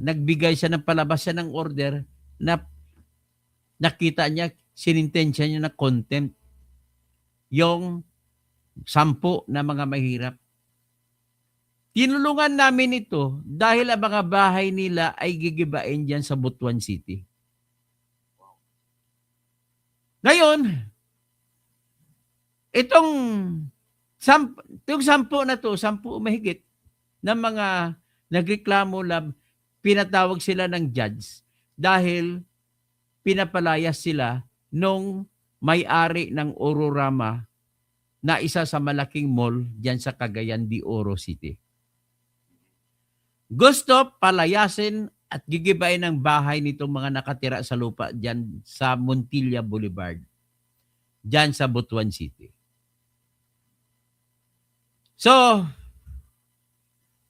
nagbigay siya ng palabas siya ng order na nakita niya, sinintensya niya na contempt yung 10 na mga mahirap. Tinulungan namin ito dahil ang mga bahay nila ay gigibain dyan sa Butuan City. Ngayon, itong 10 na to, 10 mahigit ng mga nagreklamo lab, pinatawag sila ng judge dahil pinapalayas sila nung may-ari ng Ororama na isa sa malaking mall dyan sa Cagayan de Oro City. Gusto palayasin at gigibain ng bahay nitong mga nakatira sa lupa dyan sa Montilla Boulevard, dyan sa Butuan City. So,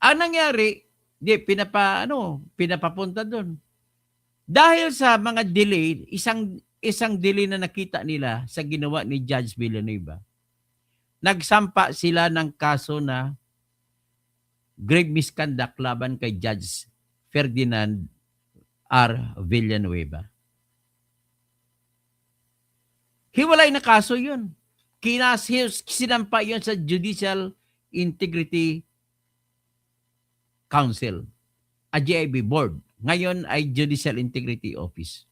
ang nangyari, pinapapunta doon. Dahil sa mga delay, isang delay na nakita nila sa ginawa ni Judge Villanueva, nagsampa sila ng kaso na grave misconduct laban kay Judge Ferdinand R. Villanueva. Hiwalay na kaso yun. Sinampa yun sa Judicial Integrity Council, a JIB board. Ngayon ay Judicial Integrity Office.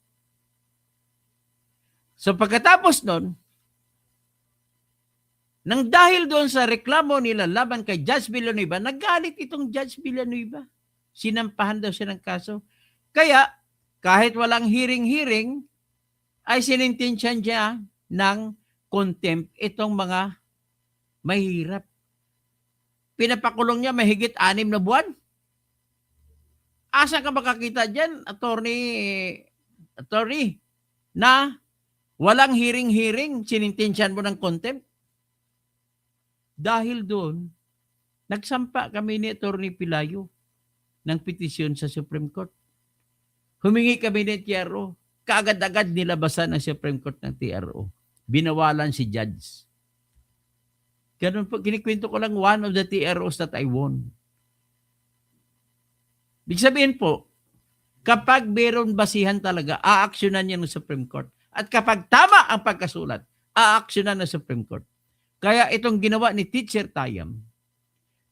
So pagkatapos nun, nang dahil doon sa reklamo nila laban kay Judge Villanueva, nagalit itong Judge Villanueva. Sinampahan daw siya ng kaso. Kaya, kahit walang hearing-hearing, ay sinintensyan siya ng contempt itong mga mahirap. Pinapakulong niya mahigit 6 na buwan. Asa ka makakita dyan, attorney, na walang hearing-hearing, sinintensyan mo ng contempt? Dahil doon, nagsampa kami ni Atty. Pelayo ng petisyon sa Supreme Court. Humingi kami ng TRO. Kaagad-agad nilabasan ng Supreme Court ng TRO. Binawalan si judge. Ganun po, kinikwento ko lang one of the TROs that I won. Ibig sabihin po, kapag meron basihan talaga, aaksyonan niya ng Supreme Court. At kapag tama ang pagkasulat, aaksyonan ng Supreme Court. Kaya itong ginawa ni Teacher Tayam,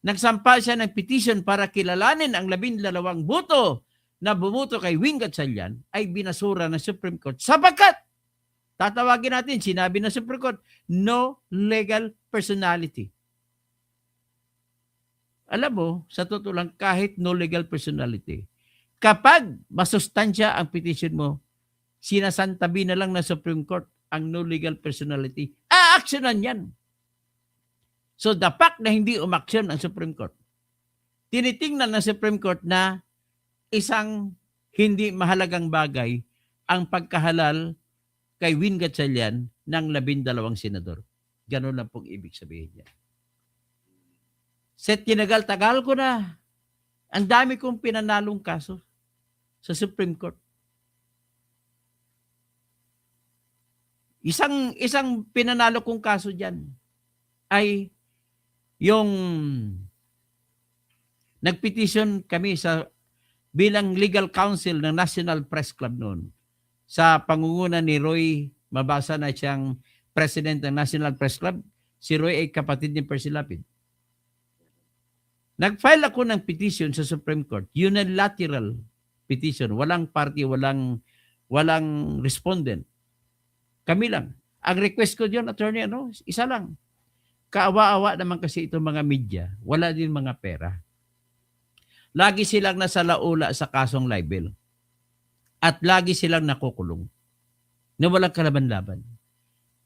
nagsampa siya ng petition para kilalanin ang 12 boto na bumuto kay Wing Gatchalian ay binasura ng Supreme Court sapagkat, tatawagin natin, sinabi ng Supreme Court, no legal personality. Alam mo, sa totoo lang, kahit no legal personality, kapag masustansya ang petition mo, sinasantabi na lang ng Supreme Court ang no legal personality, aaksyonan yan. So the fact na hindi umaksyon ang Supreme Court, tinitingnan ng Supreme Court na isang hindi mahalagang bagay ang pagkahalal kay Wing Gatchalian ng 12 senador. Ganun lang pong ibig sabihin niya. Set tinagal-tagal ko na. Ang dami kong pinanalong kaso sa Supreme Court. Isang pinanalo kong kaso diyan ay yung nagpetition kami bilang legal counsel ng National Press Club noon sa pangunguna ni Roy Mabasa na siyang president ng National Press Club. Si Roy ay kapatid ni Percy Lapid. Nag-file ako ng petition sa Supreme Court, unilateral petition, walang party, walang respondent. Kami lang. Ang request ko diyon, attorney, isa lang. Kaawa-awa naman kasi itong mga media, wala din mga pera. Lagi silang nasa laula sa kasong libel. At lagi silang nakukulong. Na walang kalaban-laban.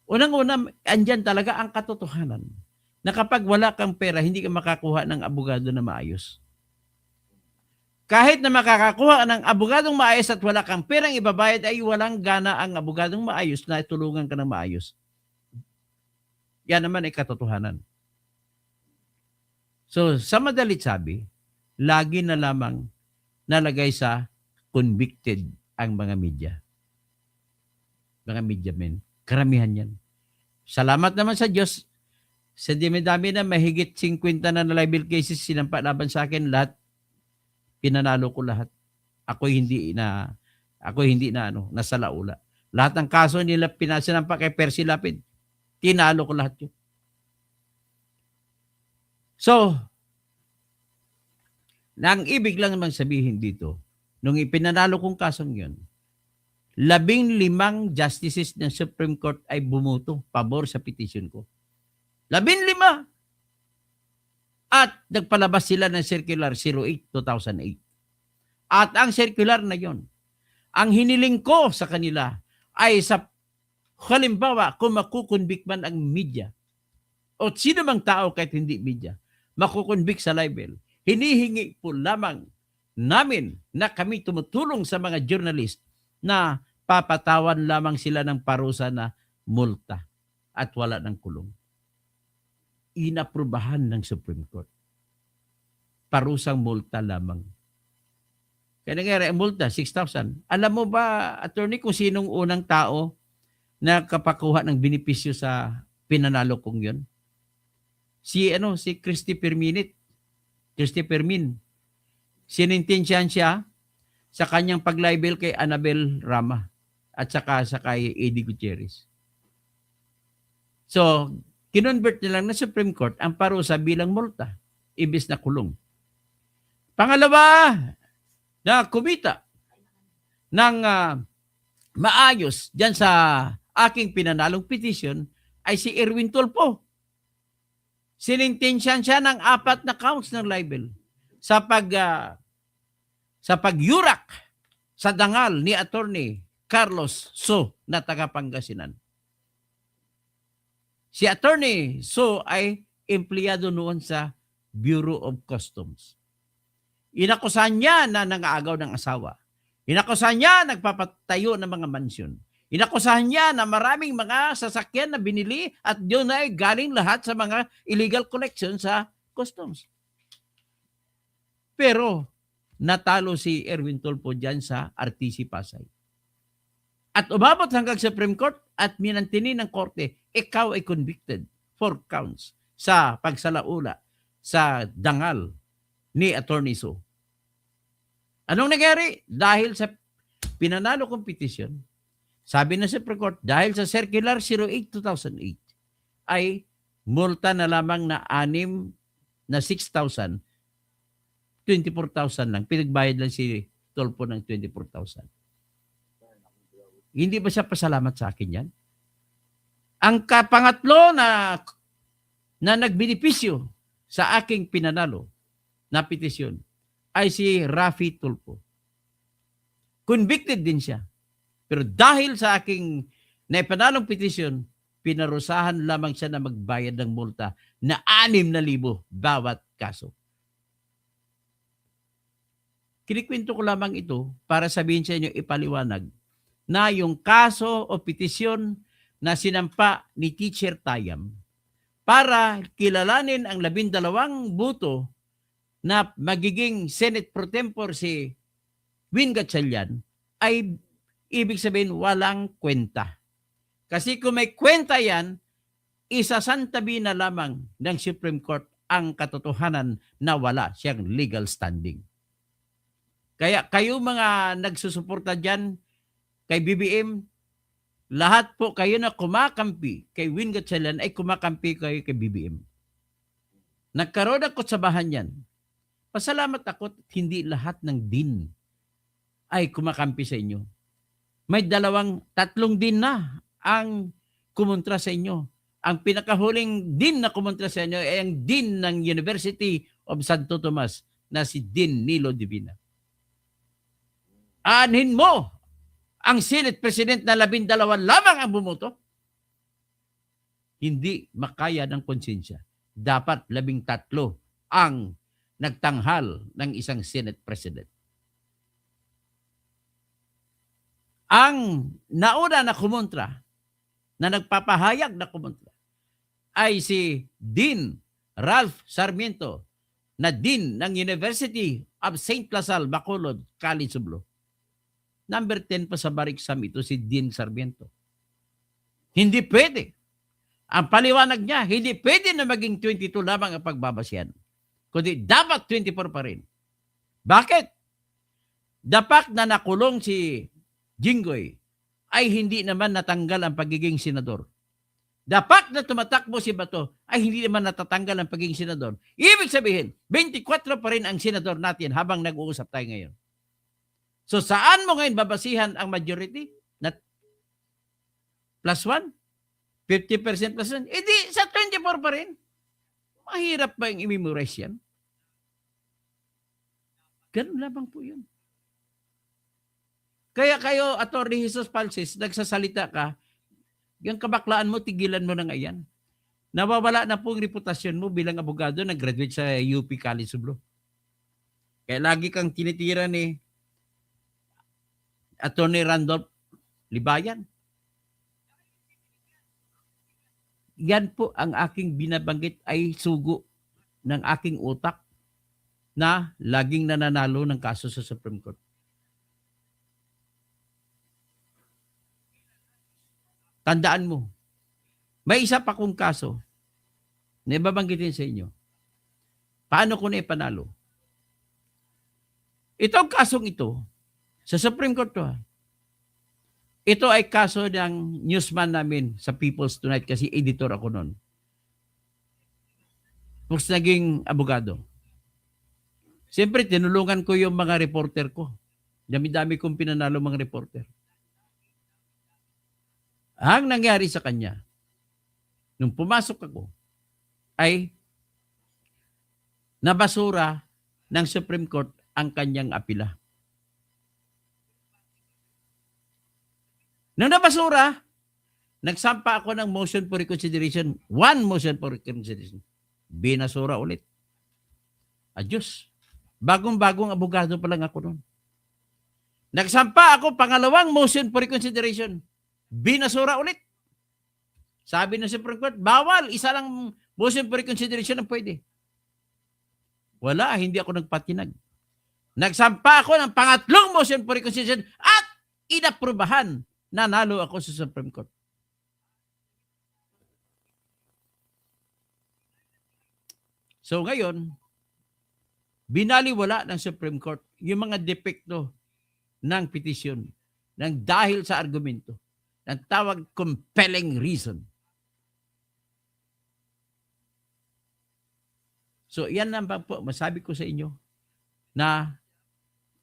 Unang-una, andyan talaga ang katotohanan na kapag wala kang pera, hindi ka makakuha ng abogado na maayos. Kahit na makakakuha ng abogadong maayos at wala kang perang ibabayad, ay walang gana ang abogadong maayos na tulungan ka ng maayos. Yan naman ay katotohanan. So, sa madalit sabi, lagi na lamang nalagay sa convicted ang mga media. Mga media men. Karamihan yan. Salamat naman sa Diyos. Sa dami-dami na mahigit 50 na libel cases sinampa laban sa akin, lahat pinanalo ko lahat. Ako hindi na nasa laula. Lahat ng kaso nila pinasinampa kay Percy Lapid, tinalo ko lahat yun. So, ang ibig lang naman sabihin dito, nung ipinanalo kong kasong yun, 15 justices ng Supreme Court ay bumuto pabor sa petition ko. 15! At nagpalabas sila ng Circular 08-2008. At ang circular na yon, ang hiniling ko sa kanila ay sa halimbawa kung makukonvict man ang media o sino mang tao kahit hindi media, makukonvict sa libel, hinihingi po lamang namin na kami tumutulong sa mga journalist na papatawan lamang sila ng parusa na multa at wala ng kulong. Inaprubahan ng Supreme Court. Parusang multa lamang. Kaya nangyari ang multa, 6,000. Alam mo ba, attorney, kung sinong unang tao na kapakuha ng benepisyo sa pinanalo kong yun? Si Christy Permin. Sinintensyahan siya sa kanyang paglibel kay Annabel Rama at saka kay Eddie Gutierrez. So, kinonvert nilang na Supreme Court ang parusa bilang multa, ibis na kulong. Pangalawa, na kumita ng maayos dyan sa aking pinanalong petition ay si Erwin Tulfo. Sinintensyahan siya ng 4 na counts ng libel sa pagyurak sa dangal ni Attorney Carlos So na taga Pangasinan. Si Attorney So ay empleyado noon sa Bureau of Customs. Inakusahan niya na nangaagaw ng asawa. Inakusahan niya nagpapatayo ng mga mansyon. Inakusahan niya na maraming mga sasakyan na binili at doon ay galing lahat sa mga illegal collection sa customs. Pero natalo si Erwin Tulfo dyan sa RTC Pasay. At umabot hanggang Supreme Court at minantini ng korte, ikaw ay convicted 4 counts sa pagsalaula sa dangal ni Attorney So. Anong nangyari? Dahil sa pinanalo kong petition, sabi na Supreme Court, dahil sa Circular 08-2008, ay multa na lamang na 6,000, 24,000 lang. Pinagbayad lang si Tulfo ng 24,000. Hindi ba siya pasalamat sa akin yan? Ang pangatlo na nagbenepisyo sa aking pinanalo na petisyon ay si Rafi Tulfo. Convicted din siya. Pero dahil sa aking naipanalong petisyon, pinarusahan lamang siya na magbayad ng multa na 6,000 bawat kaso. Kinikwento ko lamang ito para sabihin sa inyo, ipaliwanag na yung kaso o petisyon na sinampa ni Teacher Tayam para kilalanin ang 12 buto na magiging Senate Pro Tempore si Win Gatchalian ay ibig sabihin walang kwenta. Kasi kung may kwenta yan, isasantabi na lamang ng Supreme Court ang katotohanan na wala siyang legal standing. Kaya kayo mga nagsusuporta dyan kay BBM, lahat po kayo na kumakampi kay Win Gatchalian ay kumakampi kayo kay BBM. Nagkaroon ako sa bahan yan. Pasalamat ako at hindi lahat ng din ay kumakampi sa inyo. May tatlong din na ang kumontra sa inyo. Ang pinakahuling din na kumontra sa inyo ay ang din ng University of Santo Tomas na si Dean Nilo Divina. Aanhin mo ang Senate President na 12 lamang ang bumoto. Hindi makaya ng konsensya. Dapat 13 ang nagtanghal ng isang Senate President. Ang nauna na kumontra, na nagpapahayag na kumontra, ay si Dean Ralph Sarmiento, na Dean ng University of St. Lasal, Bacolod, College of Law. Number 10 pa sa bar exam ito si Dean Sarmiento. Hindi pwede. Ang paliwanag niya, hindi pwede na maging 22 lamang ang pagbabasyan. Kundi dapat 24 pa rin. Bakit? Dapat na nakulong si Jinggoy ay hindi naman natanggal ang pagiging senador. Dapat na tumatakbo si Bato ay hindi naman natatanggal ang pagiging senador. Ibig sabihin, 24 pa rin ang senador natin habang nag-uusap tayo ngayon. So saan mo ngayon babasihan ang majority? Na +1? 50% +1? Eh di sa 24 pa rin. Mahirap ba yung i-memorize yan? Ganun lamang po yun. Kaya kayo, Atty. Jesus Palsis, nagsasalita ka, yung kabaklaan mo, tigilan mo na nga yan. Nawawala na po ang reputasyon mo bilang abogado na graduate sa UP College of Law. Kaya lagi kang tinitira ni Atty. Randolph Libayan. Yan po ang aking binabanggit ay sugo ng aking utak na laging nananalo ng kaso sa Supreme Court. Tandaan mo, may isa pa kong kaso na ibabanggitin sa inyo. Paano ko na ipanalo? Itong kasong ito, sa Supreme Court to, ito ay kaso ng newsman namin sa People's Tonight kasi editor ako noon. Tapos naging abogado. Siyempre, tinulungan ko yung mga reporter ko. Dami-dami kong pinanalo mga reporter. Ang nangyari sa kanya, nung pumasok ako, ay nabasura ng Supreme Court ang kanyang apila. Nung nabasura, nagsampa ako ng motion for reconsideration. One motion for reconsideration. Binasura ulit. Adyos. Bagong-bagong abogado pa lang ako noon. Nagsampa ako pangalawang motion for reconsideration. Binasura ulit. Sabi ng Supreme Court, bawal. Isa lang motion for reconsideration ang pwede. Wala, hindi ako nagpatinag. Nagsampa ako ng pangatlong motion for reconsideration at inaprubahan. Nanalo ako sa Supreme Court. So ngayon, binaliwala ng Supreme Court yung mga depekto ng petisyon ng dahil sa argumento ng tawag compelling reason. So yan lang po masabi ko sa inyo na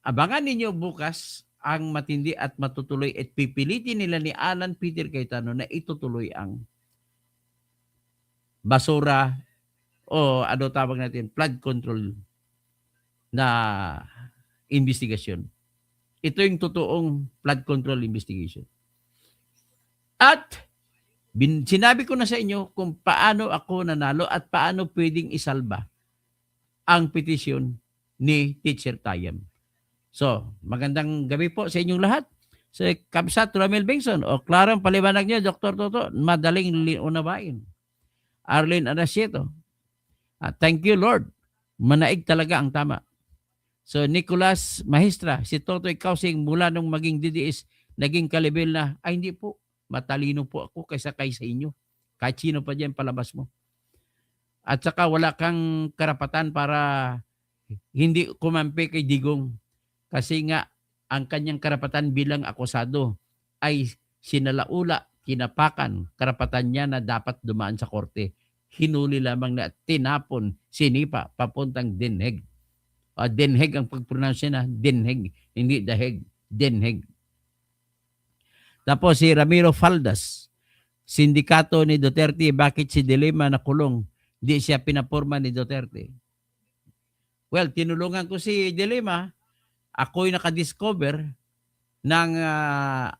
abangan ninyo bukas ang matindi at matutuloy at pipilitin nila ni Alan Peter Cayetano na itutuloy ang basura o ano tawag natin, flood control na investigasyon. Ito yung totoong flood control investigation. At sinabi ko na sa inyo kung paano ako nanalo at paano pwedeng isalba ang petisyon ni Teacher Tayam. So, magandang gabi po sa inyong lahat. Sa Kabsat Romel Bengson o klarang paliwanag niyo, Dr. Toto, madaling unawain. Arlene Arasieto. Thank you, Lord. Manaig talaga ang tama. So, Nicolas Mahistra, si Toto Ikausing mula nung maging DDS, naging kalibel na, ay hindi po, Matalino po ako kaysa sa inyo. Kahit sino pa dyan palabas mo. At saka wala kang karapatan para hindi kumampi kay Digong. Kasi nga, ang kanyang karapatan bilang akusado ay sinalaula, tinapakan, karapatan niya na dapat dumaan sa korte. Hinuli lamang na tinapon, sinipa, papuntang Den Haag. Den Haag ang pag-pronounce na, Den Haag, hindi The Hague, Den Haag. Tapos si Ramiro Faldas, sindikato ni Duterte, bakit si De Lima nakulong? Di siya pinaporma ni Duterte. Well, tinulungan ko si De Lima. Ako'y nakadiscover ng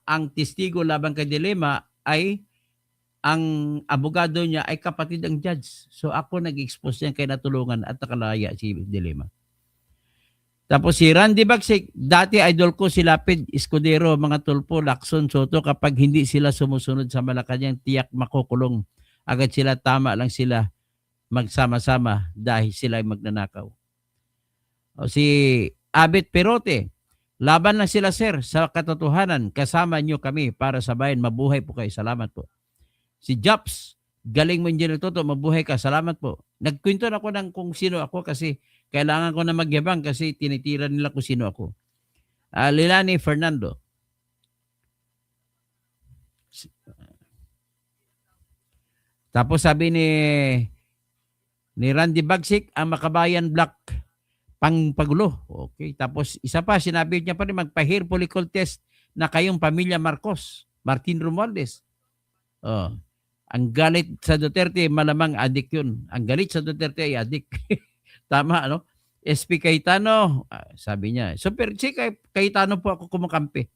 ang testigo laban kay De Lima ay ang abogado niya ay kapatid ng judge. So ako nag-expose niya kay natulungan at nakalaya si De Lima. Tapos si Randy Bagsik, dati idol ko si Lapid Escudero, mga tulpo, Lacson, Soto, kapag hindi sila sumusunod sa Malacanang, tiyak makukulong. Agad sila, tama lang sila magsama-sama dahil sila ay magnanakaw. O si Abet Perote, laban lang sila sir sa katotohanan, kasama nyo kami para sa bayan, mabuhay po kayo, salamat po. Si Japs, galing mo Engineer Toto, mabuhay ka, salamat po. Nagkwento na ako ng kung sino ako kasi kailangan ko na magyabang kasi tinitira nila kung sino ako. Lilani Fernando. Tapos sabi ni Randy Bagsik, ang Makabayan Black pangpagulo. Okay. Tapos isa pa, sinabi niya pa rin magpa-hair follicle test na kayong pamilya Marcos, Martin Romualdez. Oh. Ang galit sa Duterte, malamang adik yun. Ang galit sa Duterte ay adik. Tama, ano? SP Cayetano, sabi niya. Super, si Cayetano po ako kumakampi.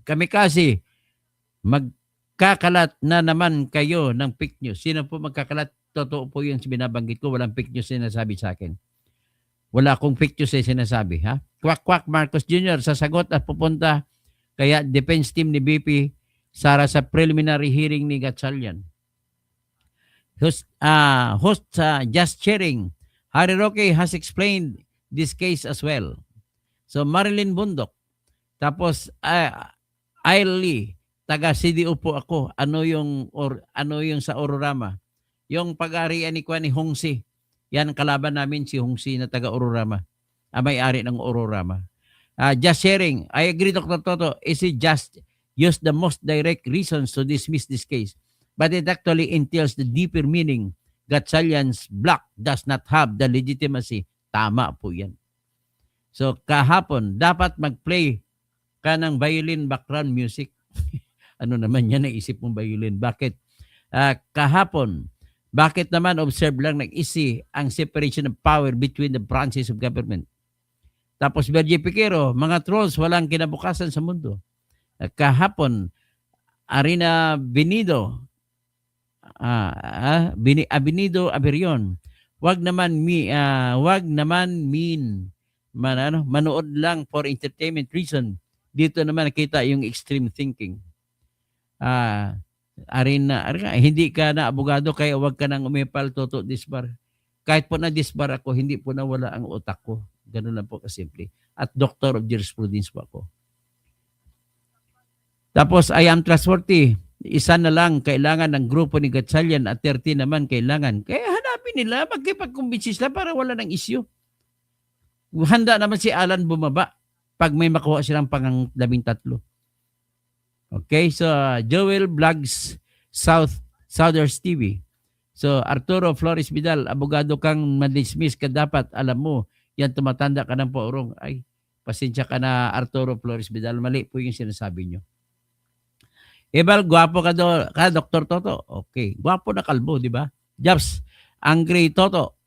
Kami kasi, magkakalat na naman kayo ng fake news. Sino po magkakalat? Totoo po yung binabanggit ko. Walang fake news sinasabi sa akin. Wala akong fake news sinasabi. Ha? Kwak-kwak Marcos Jr. sasagot at pupunta kaya defense team ni BP Sara sa preliminary hearing ni Gatchalian. Host Just Sharing, Harry Roque has explained this case as well. So Marilyn Bundok. Tapos Ailey, taga CDO po ako. Ano yung sa Ororama? Yung pag-arian ni Hongsi. Yan kalaban namin si Hongsi na taga Ororama. May-ari ng Ororama. Just Sharing, I agree Dr. Toto, is it just use the most direct reasons to dismiss this case, but it actually entails the deeper meaning. Gatchalian's block does not have the legitimacy. Tama po yan. So kahapon, dapat mag-play ka ng violin background music. Ano naman yan, naisip mong violin? Bakit? Kahapon, bakit naman observe lang nag-isi ang separation of power between the branches of government? Tapos Bergie Piquero, mga trolls walang kinabukasan sa mundo. Kahapon, Arina Benido, Abenido Aberion, wag naman manood lang for entertainment reason. Dito naman nakita yung extreme thinking. Arina, hindi ka na abogado kaya wag ka nang umepal Toto Disbar. Kahit po na disbar ako, hindi po nawala ang utak ko. Ganun lang po kasimple. At Doctor of Jurisprudence po ako. Tapos, I am trustworthy. Isa na lang kailangan ng grupo ni Gatchalian at 30 naman kailangan. Kaya hanapin nila, magkipag-convince sila para wala ng isyu. Handa naman si Alan bumaba pag may makuha silang pang 13. Okay, so Joel Vlogs Southers TV. So Arturo Flores Vidal, abogado kang madismiss ka dapat, alam mo, yan tumatanda ka ng paurong. Ay, pasensya ka na Arturo Flores Vidal, mali po yung sinasabi nyo. Ebal, gwapo ka Dr. Toto. Okay, gwapo na kalbo, di ba? Jobs, angry Toto.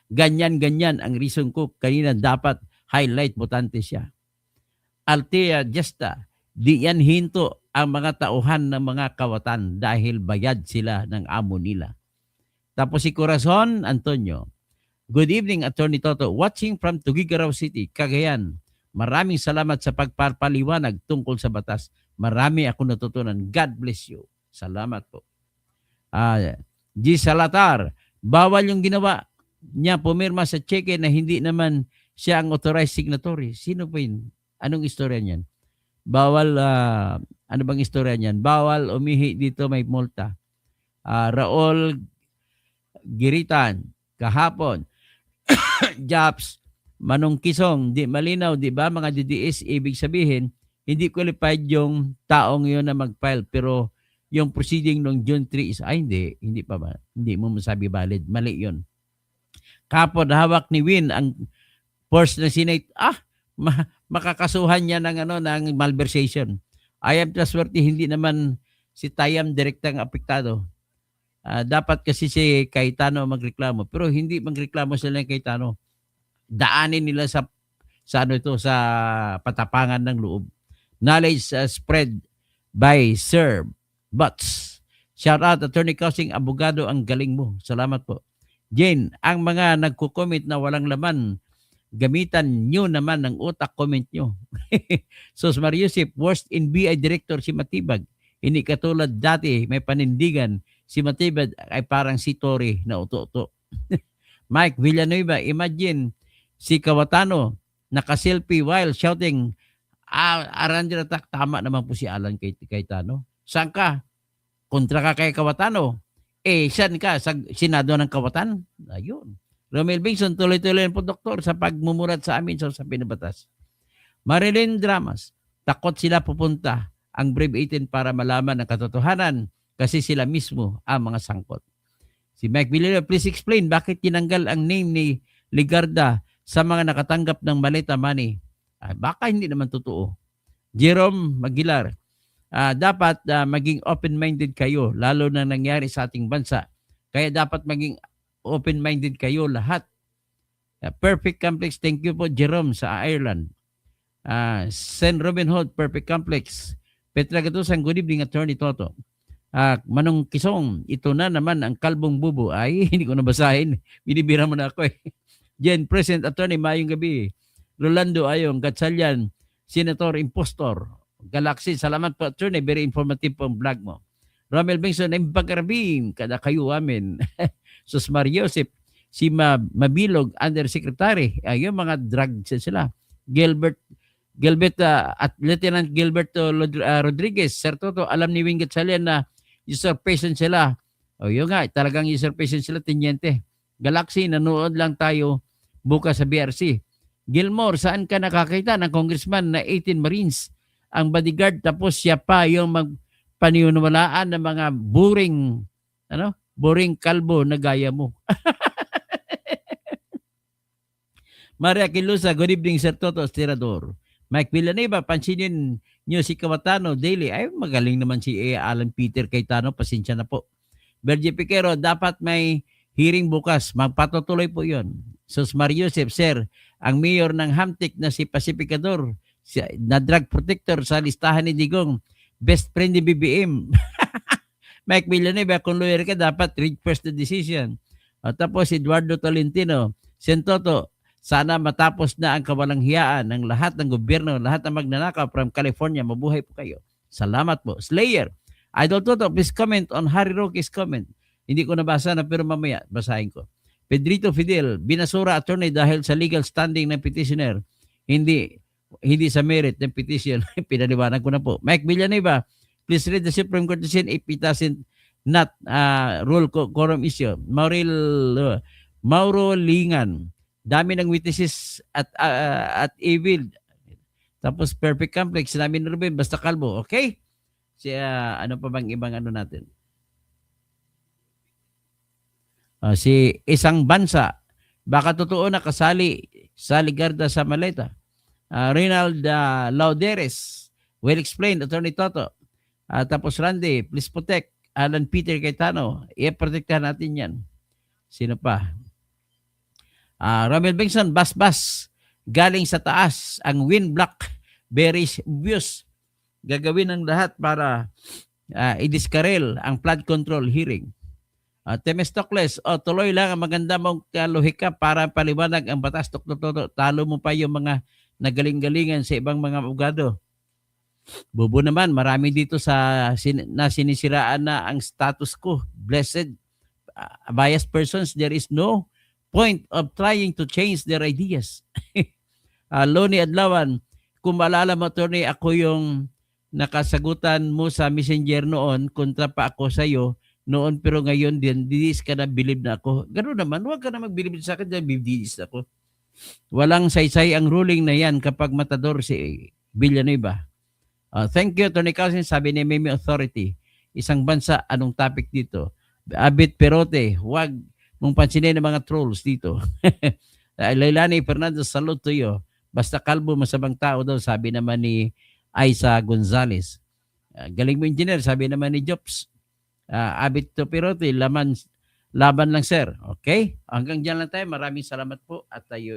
Ganyan ang reason ko kanina dapat highlight butante siya. Altea Gesta, di yan hinto ang mga tauhan ng mga kawatan dahil bayad sila ng amo nila. Tapos si Corazon Antonio, good evening Attorney Toto, watching from Tuguegarao City, Cagayan. Maraming salamat sa pagpapaliwanag tungkol sa batas. Marami ako natutunan. God bless you. Salamat po. G. Salatar, bawal yung ginawa niya pumirma sa cheque na hindi naman siya ang authorized signatory. Sino po yun? Anong istorya niyan? Bawal Ano bang istorya niyan? Bawal umihi dito, may multa. Raul Giritan, kahapon, Japs, Manong Kisong, di malinaw, di ba mga DDS, ibig sabihin, hindi qualified yung taong yun na mag-file, pero yung proceeding ng June 3 is, hindi pa ba? Hindi mo masabi valid. Mali yun. Kapon, hawak ni Win ang force na Senate, makakasuhan niya ng malversation. I am trustworthy, hindi naman si Tayam direktang apektado. Dapat kasi si Cayetano magreklamo, pero hindi magreklamo sila ng Cayetano. Daanin nila sa patapangan ng loob. Knowledge spread by Sir Butts. Shout out Attorney Kausing, abogado, ang galing mo. Salamat po. Jane, ang mga nagko-comment na walang laman, gamitan nyo naman ng utak, comment nyo. Sos Mariusip, worst in BI director si Matibag. Hindi katulad dati, may panindigan. Si Matibag ay parang si Tori na uto-uto. Mike Villanueva, imagine si Kawatano naka-selfie while shouting, Arandra attack, tama naman po si Alan Cayetano. Saan ka? Kontra ka kay Kawatano. Saan ka? Sa Senado ng Kawatan? Ayun. Romel Bingson, tuloy-tuloy po doktor sa pagmumurat sa amin sa usapin na batas. Marilyn Dramas, takot sila pupunta ang Brave 18 para malaman ang katotohanan kasi sila mismo ang mga sangkot. Si Mike Villarreal, please explain bakit tinanggal ang name ni Ligarda sa mga nakatanggap ng maleta money. Baka hindi naman totoo. Jerome Maguilar, dapat maging open-minded kayo lalo na nangyari sa ating bansa. Kaya dapat maging open-minded kayo lahat. Perfect Complex, thank you po Jerome sa Ireland. Sen Robin Hood, Perfect Complex. Petra Gatusan, good evening Attorney Toto. Manong Kisong, ito na naman ang kalbong bubo. Ay, hindi ko nabasahin. Binibira mo na ako eh. Jen, President Attorney, mayong gabi. Rolando Ayong, Gatsalyan, Senator Impostor, Galaxy, salamat po Attorney, very informative po ang vlog mo. Romel Bengson, ang pagkarabing, kada kayo amin. Sus Mariosip, si Mabilog, Undersecretary, yung mga drugs sila. Gilbert at Lieutenant Gilberto Rodriguez, Sir Toto, alam ni Wing Gatsalyan na usurpation sila. Yun nga, talagang usurpation sila, Teniente. Galaxy, nanood lang tayo bukas sa BRC. Gilmore, saan ka nakakita ng congressman na 18 Marines ang bodyguard tapos siya pa yung magpaniwalaan ng mga boring kalbo na gaya mo. Maria Kilusa, good evening Sir Toto Estirador. Mike Villanueva, pansinin nyo si Kawatano daily. Ay, magaling naman si Alan Peter Cayetano, pasensya na po. Bergie Piquero, dapat may hearing bukas. Magpatutuloy po yon. Sos Mariusep, Sir, ang mayor ng Hamtic na si Pacificador, na drug protector sa listahan ni Digong, best friend ni BBM. Mike Villanueva, kung lawyer ka, dapat read first the decision. Tapos Eduardo Tolentino, Sentoto, sana matapos na ang kawalanghiyaan ng lahat ng gobyerno, lahat ng magnanakaw from California. Mabuhay po kayo. Salamat po. Slayer, Idol Toto, please comment on Harry Roque's comment. Hindi ko nabasa na pero mamaya basahin ko. Pedrito Fidel, binasura attorney dahil sa legal standing ng petitioner. Hindi sa merit ng petition. Pinaliwanag ko na po. Mike Villanueva, please read the Supreme Court decision if it doesn't not rule quorum issue. Mauro Lingan, dami ng witnesses at evil. Tapos Perfect Complex, sinabi ni Ruben, basta kalbo. Okay? Ano pa bang ibang natin? Si isang bansa, baka totoo na kasali sa Ligarda sa maleta. Reynald Lauderes, well explained, Attorney Toto. Tapos Randy, please protect Alan Peter Cayetano. I-protektahan natin yan. Sino pa? Romel Bengson, bas-bas. Galing sa taas, ang wind block, very obvious. Gagawin ng lahat para i-discarrel ang flood control hearing. Temestocles, tuloy lang ang maganda mong lohika para paliwanag ang batas. Talo mo pa yung mga nagaling-galingan sa ibang mga abogado. Bubo naman, marami dito na sinisiraan na ang status quo. Blessed biased persons, there is no point of trying to change their ideas. Loni Adlawan, kung maalala mo, Attorney, ako yung nakasagutan mo sa messenger noon, kontra pa ako sa iyo noon, pero ngayon din, didis ka na, believe na ako. Gano'n naman, huwag ka na mag-believe sa akin, dahil bibdidis ako. Walang saysay ang ruling na yan kapag matador si Villanueva. Thank you, Tony Cousin. Sabi ni Mimi Authority, isang bansa, anong topic dito? Abit Perote, huwag mong pansinin ng mga trolls dito. Lailani Fernandez, salute to you. Basta kalbo, masamang tao daw, sabi naman ni Aiza Gonzalez. Galing mo, engineer, sabi naman ni Jobs. Abit to Perote, laban lang, sir. Okay? Hanggang dyan lang tayo. Maraming salamat po at tayo